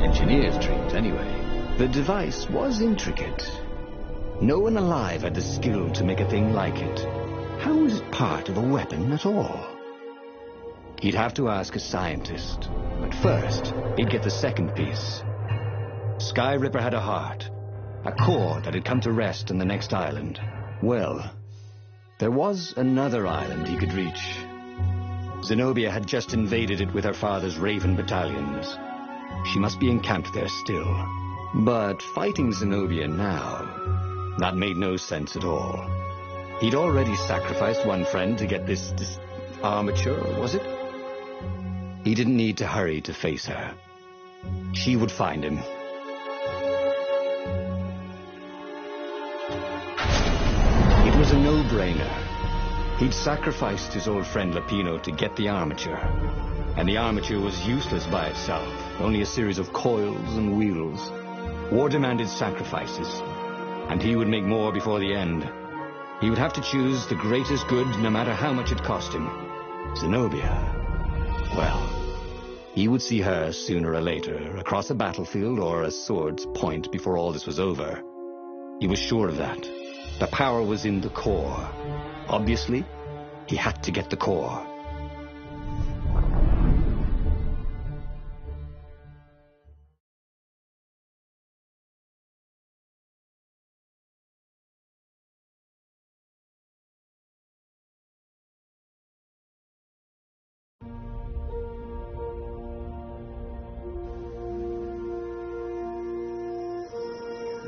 Engineers' dreams, anyway. The device was intricate. No one alive had the skill to make a thing like it. How was it part of a weapon at all? He'd have to ask a scientist. But first, he'd get the second piece. Skyripper had a heart. A core that had come to rest on the next island. Well, there was another island he could reach. Zenobia had just invaded it with her father's Raven battalions. She must be encamped there still. But fighting Zenobia now, that made no sense at all. He'd already sacrificed one friend to get this armature, was it? He didn't need to hurry to face her. She would find him. It was a no-brainer. He'd sacrificed his old friend Lapino to get the armature. And the armature was useless by itself, only a series of coils and wheels. War demanded sacrifices, and he would make more before the end. He would have to choose the greatest good, no matter how much it cost him. Zenobia. Well, he would see her sooner or later, across a battlefield or a sword's point before all this was over. He was sure of that. The power was in the core. Obviously, he had to get the core.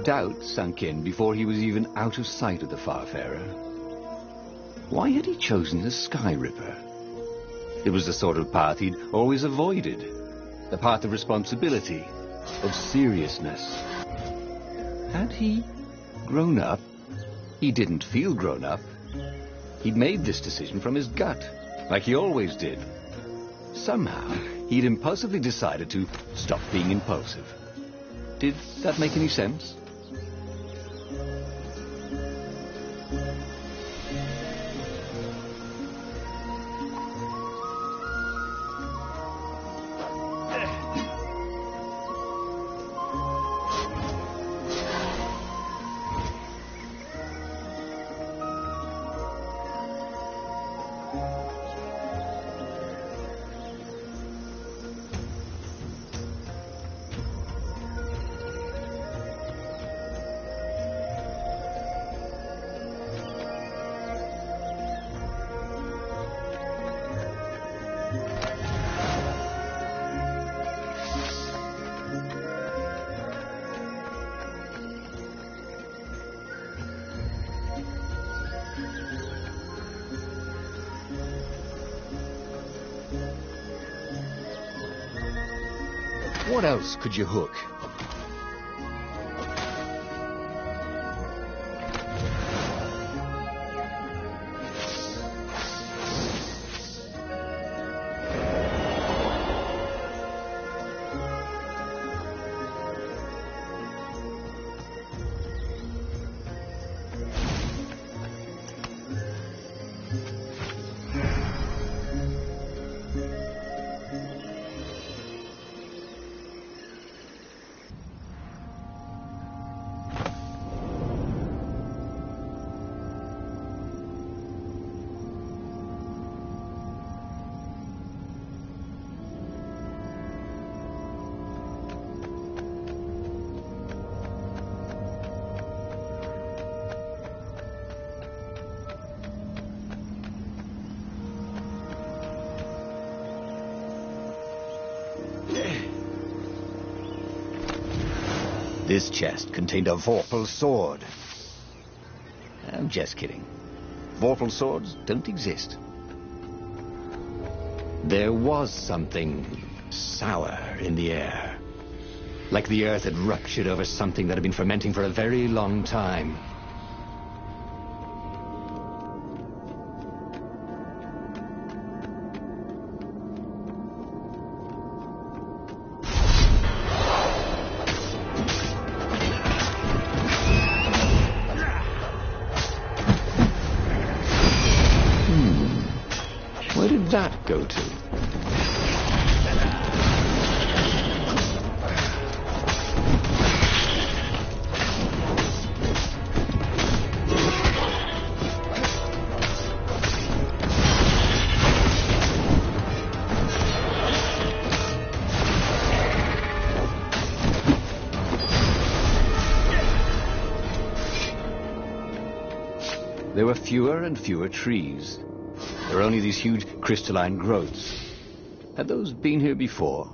Doubt sunk in before he was even out of sight of the Farfarer. Why had he chosen the Sky Ripper? It was the sort of path he'd always avoided. The path of responsibility, of seriousness. Had he grown up? He didn't feel grown up. He'd made this decision from his gut, like he always did. Somehow, he'd impulsively decided to stop being impulsive. Did that make any sense? What else could you hook? This chest contained a Vorpal sword. I'm just kidding. Vorpal swords don't exist. There was something sour in the air. Like the earth had ruptured over something that had been fermenting for a very long time. Where did that go to? There were fewer and fewer trees. There were only these huge crystalline growths. Had those been here before?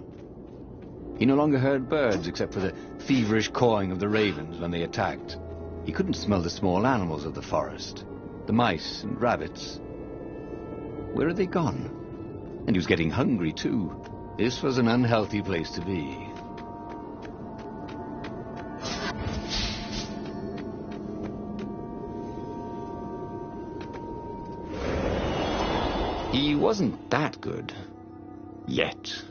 He no longer heard birds except for the feverish cawing of the ravens when they attacked. He couldn't smell the small animals of the forest, the mice and rabbits. Where had they gone? And he was getting hungry too. This was an unhealthy place to be. He wasn't that good. Yet.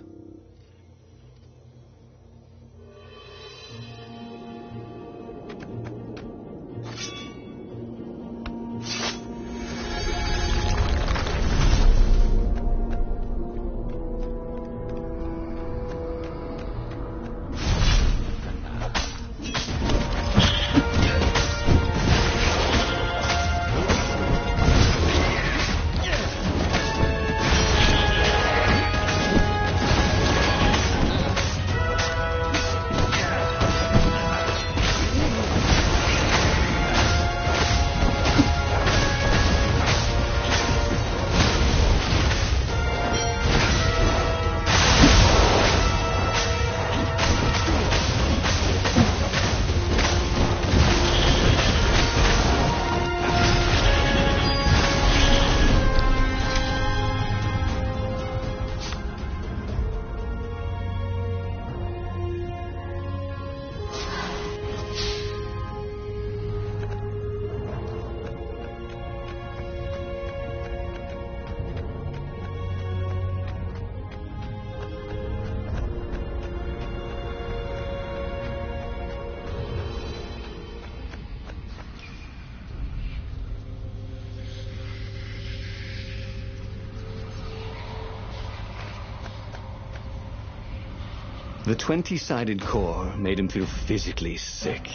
The 20-sided core made him feel physically sick.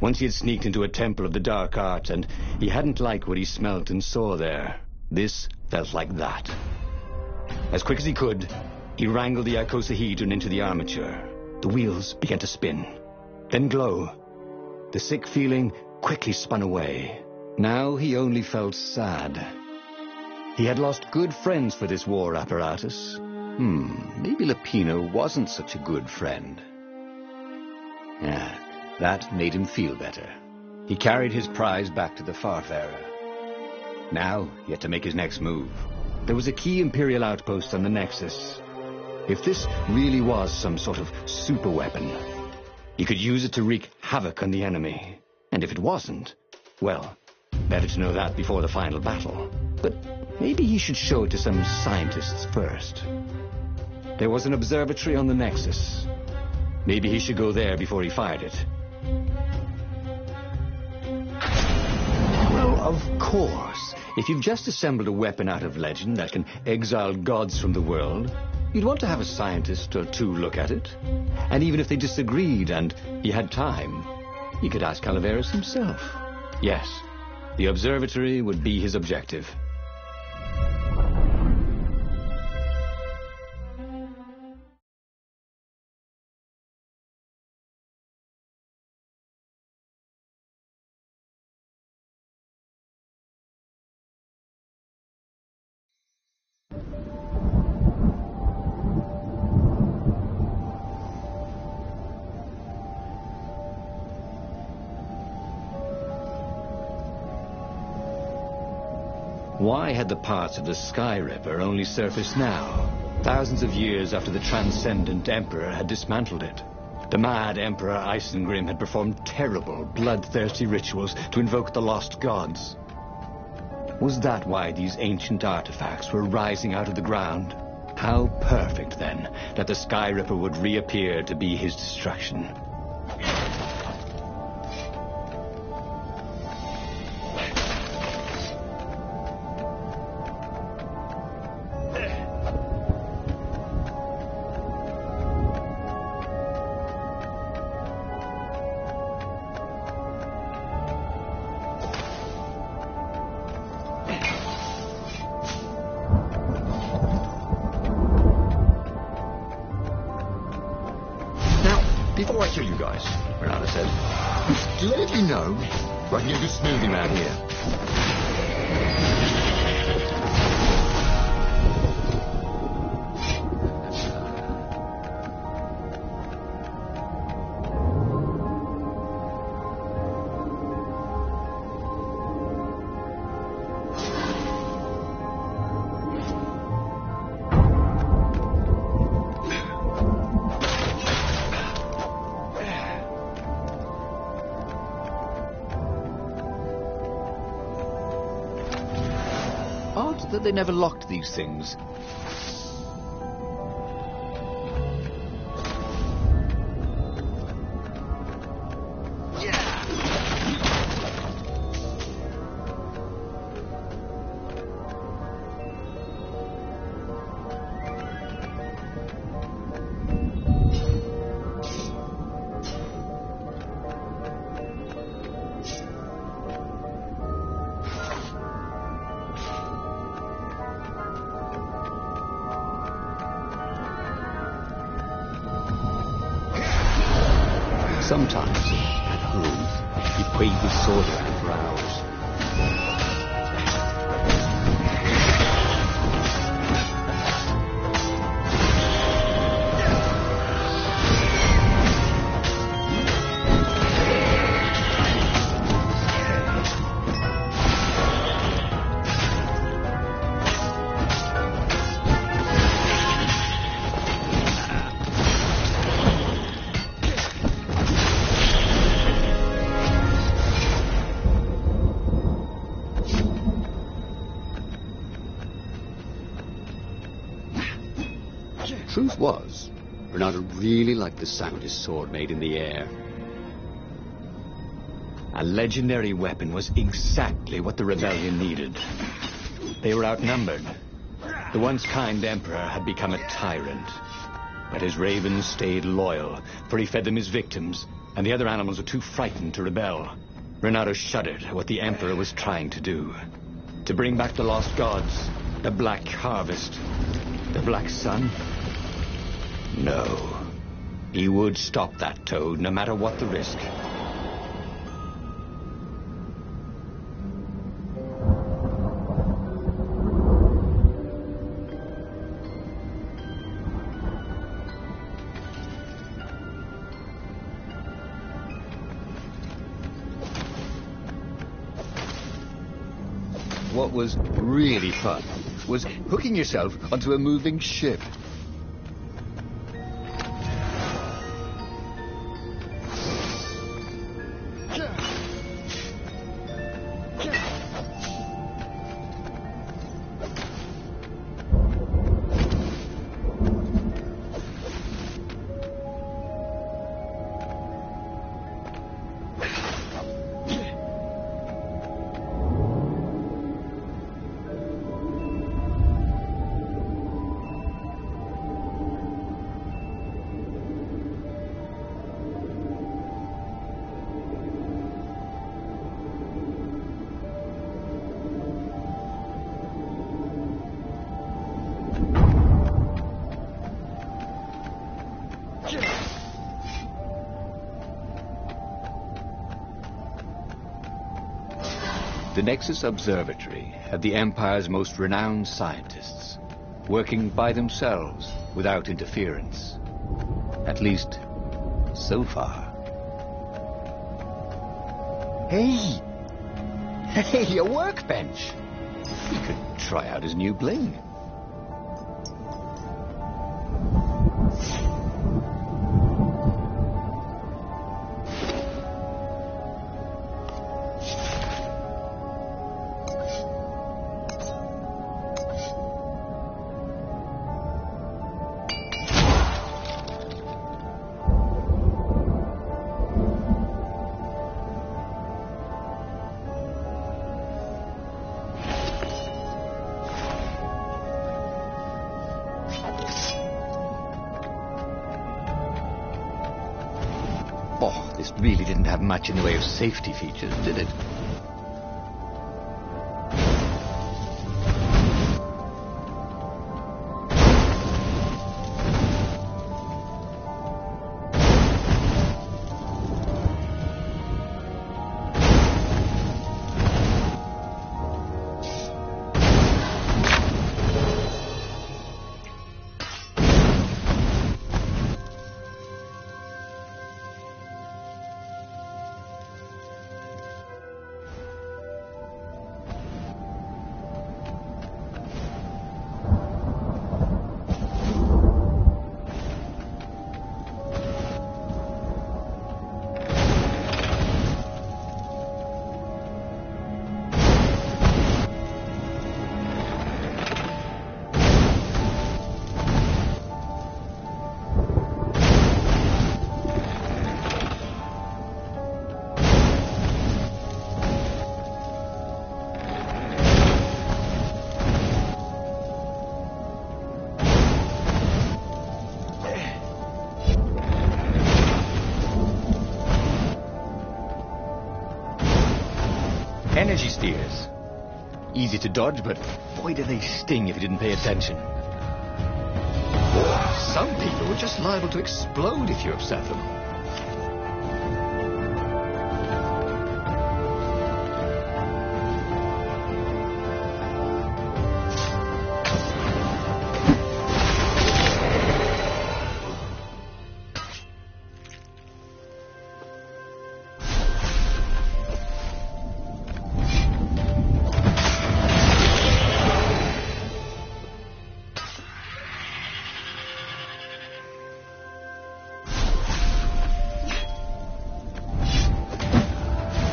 Once he had sneaked into a temple of the dark arts, and he hadn't liked what he smelt and saw there. This felt like that. As quick as he could, he wrangled the icosahedron into the armature. The wheels began to spin, then glow. The sick feeling quickly spun away. Now he only felt sad. He had lost good friends for this war apparatus. Maybe Lapino wasn't such a good friend. Yeah, that made him feel better. He carried his prize back to the Farfarer. Now he had to make his next move. There was a key Imperial outpost on the Nexus. If this really was some sort of super weapon, he could use it to wreak havoc on the enemy. And if it wasn't, well, better to know that before the final battle. But maybe he should show it to some scientists first. There was an observatory on the Nexus. Maybe he should go there before he fired it. Well, of course. If you've just assembled a weapon out of legend that can exile gods from the world, you'd want to have a scientist or two look at it. And even if they disagreed and he had time, he could ask Calaveras himself. Yes, the observatory would be his objective. Why had the parts of the Sky Ripper only surfaced now, thousands of years after the Transcendent Emperor had dismantled it? The mad Emperor Isengrim had performed terrible, bloodthirsty rituals to invoke the lost gods. Was that why these ancient artifacts were rising out of the ground? How perfect, then, that the Sky Ripper would reappear to be his destruction. Before I kill you guys, Renata said, do any of you know where I can get a good smoothie around here? Odd that they never locked these things. Sometimes, at home, he waved his sword around for hours. Truth was, Renata really liked the sound his sword made in the air. A legendary weapon was exactly what the rebellion needed. They were outnumbered. The once kind emperor had become a tyrant. But his ravens stayed loyal, for he fed them his victims, and the other animals were too frightened to rebel. Renato shuddered at what the Emperor was trying to do. To bring back the lost gods, the Black Harvest, the Black Sun? No. He would stop that toad, no matter what the risk. What was really fun was hooking yourself onto a moving ship. The Nexus Observatory had the Empire's most renowned scientists, working by themselves without interference. At least, so far. Hey! Hey, a workbench! He could try out his new bling. Oh, this really didn't have much in the way of safety features, did it? Energy steers. Easy to dodge, but boy do they sting if you didn't pay attention. Some people were just liable to explode if you upset them.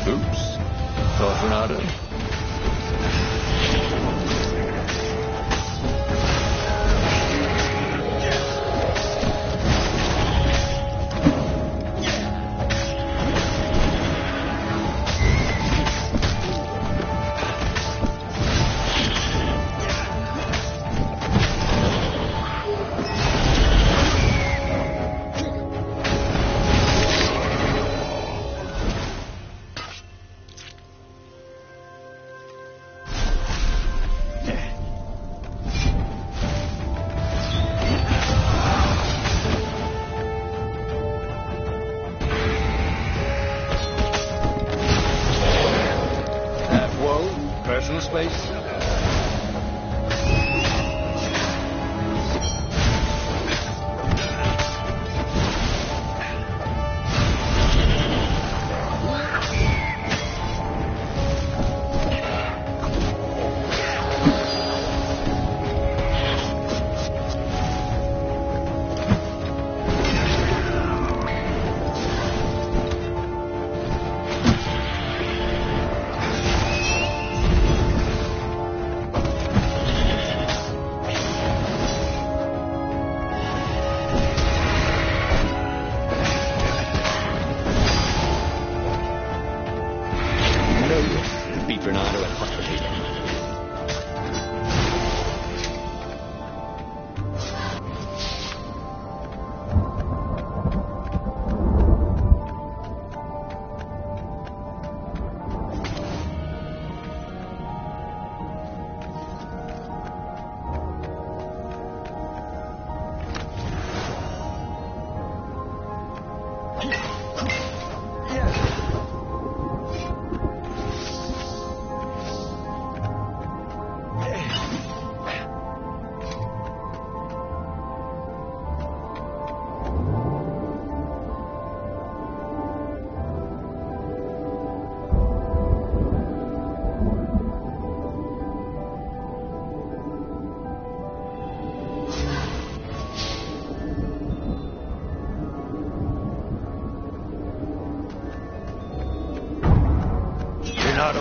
Oops. Thought Renato. personal space?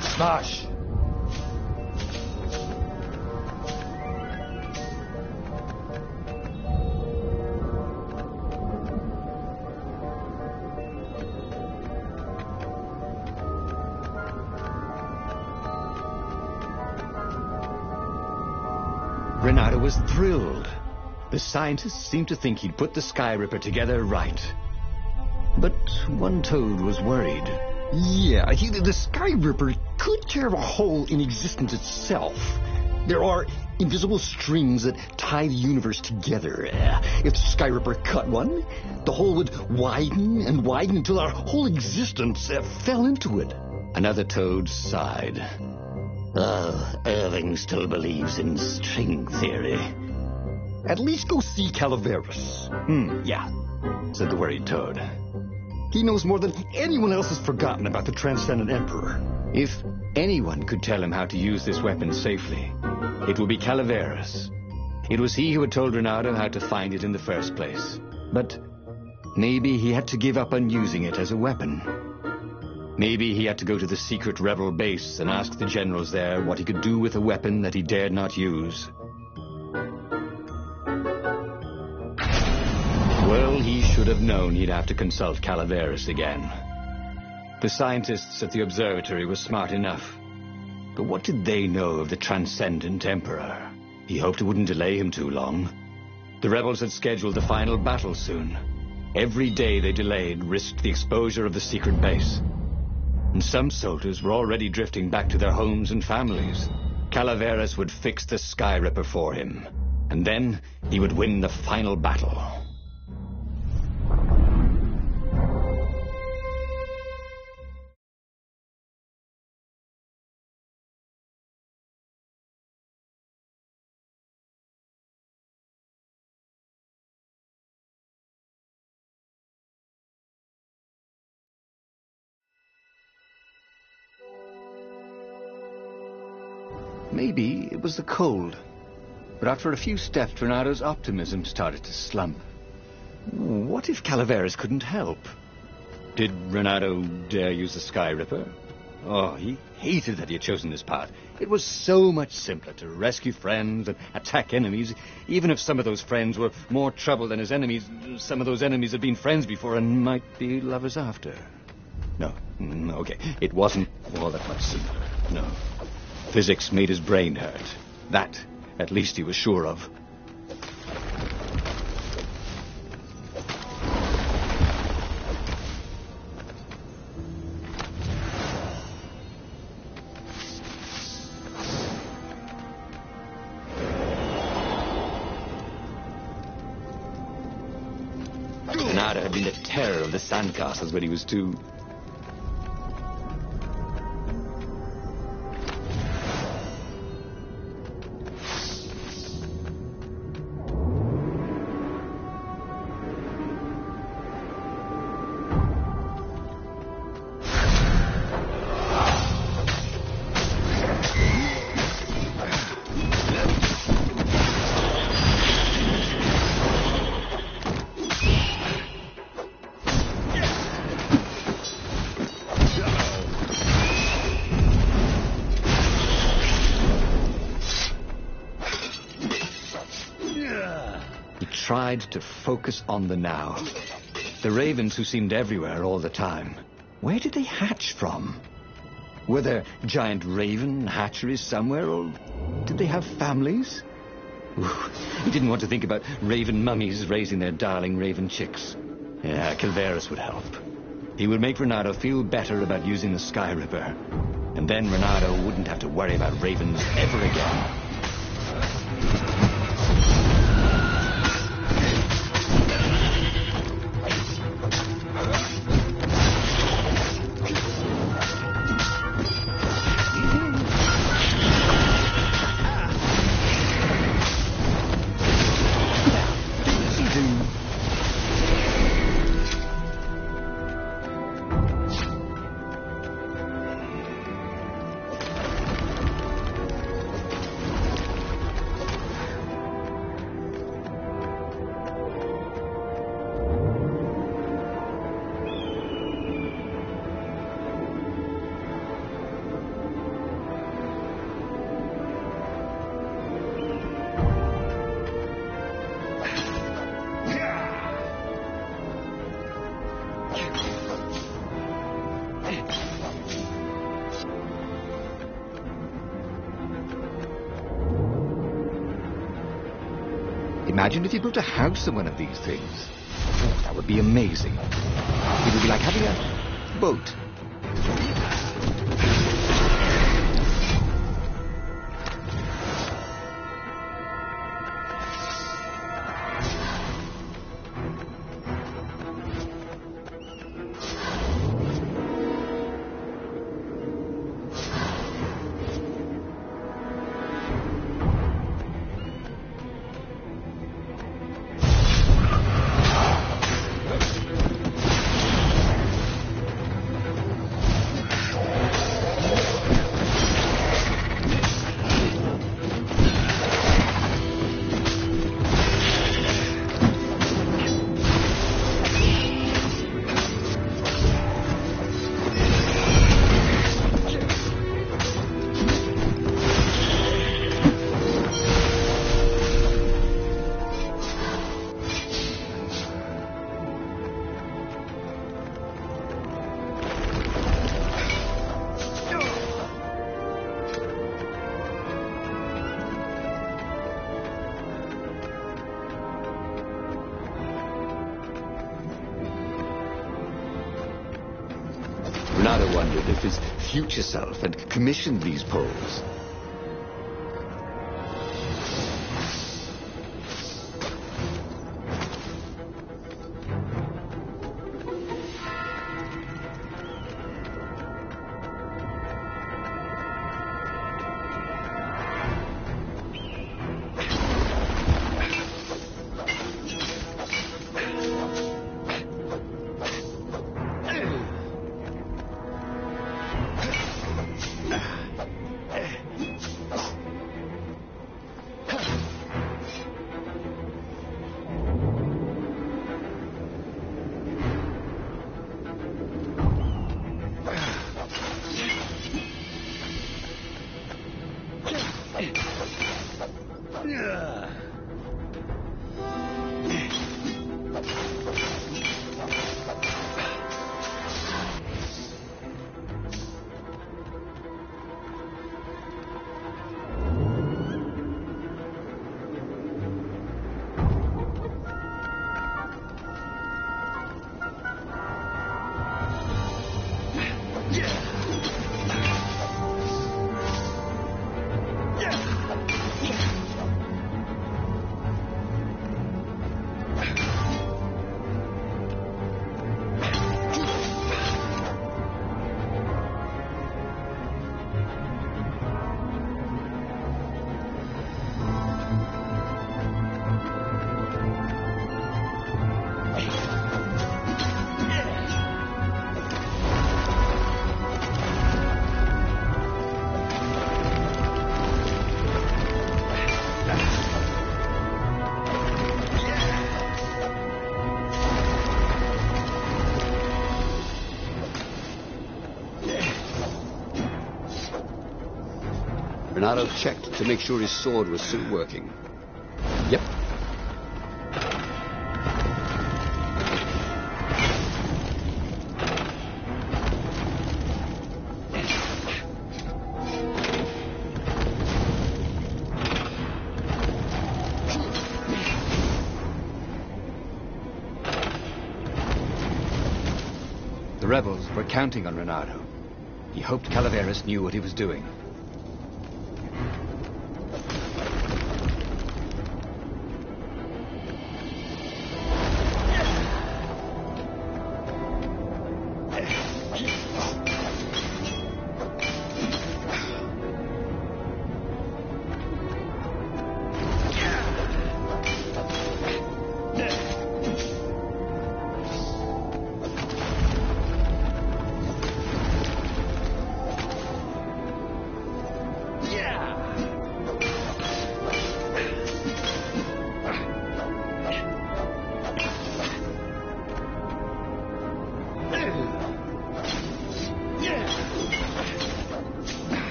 Smash! Renato was thrilled. The scientists seemed to think he'd put the Sky Ripper together right. But one toad was worried. Yeah, the Sky Ripper could tear a hole in existence itself. There are invisible strings that tie the universe together. If the Sky Ripper cut one, the hole would widen and widen until our whole existence fell into it. Another toad sighed. Oh, Irving still believes in string theory. At least go see Calaveras. Yeah, said the worried toad. He knows more than anyone else has forgotten about the Transcendent Emperor. If anyone could tell him how to use this weapon safely, it would be Calaveras. It was he who had told Renato how to find it in the first place. But maybe he had to give up on using it as a weapon. Maybe he had to go to the secret rebel base and ask the generals there what he could do with a weapon that he dared not use. Well, he should have known he'd have to consult Calaveras again. The scientists at the observatory were smart enough. But what did they know of the Transcendent Emperor? He hoped it wouldn't delay him too long. The rebels had scheduled the final battle soon. Every day they delayed risked the exposure of the secret base. And some soldiers were already drifting back to their homes and families. Calaveras would fix the Sky Ripper for him. And then he would win the final battle. Maybe it was the cold, but after a few steps, Renato's optimism started to slump. What if Calaveras couldn't help? Did Renato dare use the Sky Ripper? Oh, he hated that he had chosen this path. It was so much simpler to rescue friends and attack enemies, even if some of those friends were more trouble than his enemies. Some of those enemies had been friends before and might be lovers after. No, okay, it wasn't all that much simpler, no. Physics made his brain hurt. That, at least, he was sure of. Renato had been the terror of the sandcastles when he was 2. tried to focus on the now. The ravens who seemed everywhere all the time. Where did they hatch from? Were there giant raven hatcheries somewhere, or did they have families? Ooh, he didn't want to think about raven mummies raising their darling raven chicks. Yeah, Calvaris would help. He would make Renato feel better about using the Sky Ripper. And then Renato wouldn't have to worry about ravens ever again. Imagine if you built a house in one of these things. Oh, that would be amazing. It would be like having a boat. Renato wondered if his future self had commissioned these poles. Renato checked to make sure his sword was still working. Yep. rebels were counting on Renato. He hoped Calaveras knew what he was doing.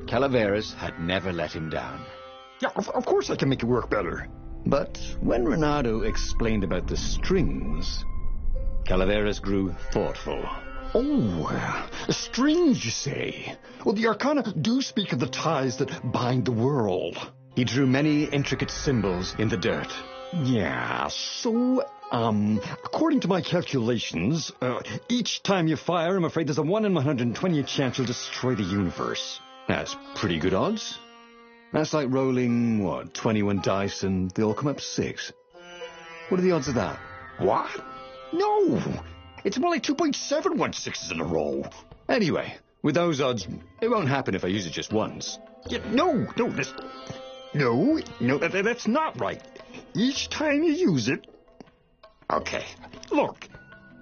Calaveras had never let him down. Yeah, of course I can make it work better. But when Renato explained about the strings, Calaveras grew thoughtful. Oh, strings, you say? Well, the Arcana do speak of the ties that bind the world. He drew many intricate symbols in the dirt. Yeah, so, according to my calculations, each time you fire, I'm afraid there's a 1 in 120 chance you'll destroy the universe. That's pretty good odds. That's like rolling, 21 dice and they all come up 6. What are the odds of that? What? No! It's more like 2.716s in a row. Anyway, with those odds, it won't happen if I use it just once. Yeah, no, that's not right. Each time you use it... Okay, look,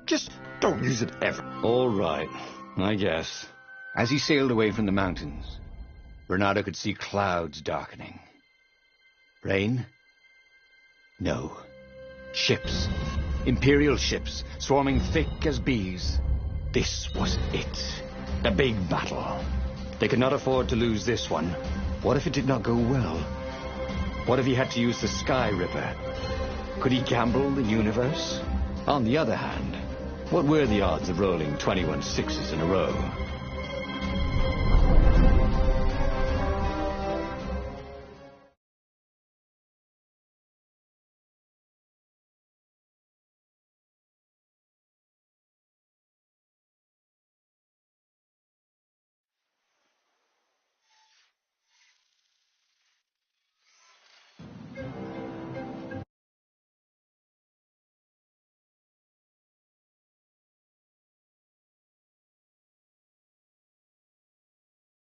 just don't use it ever. All right, I guess. As he sailed away from the mountains, Renato could see clouds darkening. Rain? No. Ships. Imperial ships, swarming thick as bees. This was it. The big battle. They could not afford to lose this one. What if it did not go well? What if he had to use the Sky Ripper? Could he gamble the universe? On the other hand, what were the odds of rolling 21 6s in a row?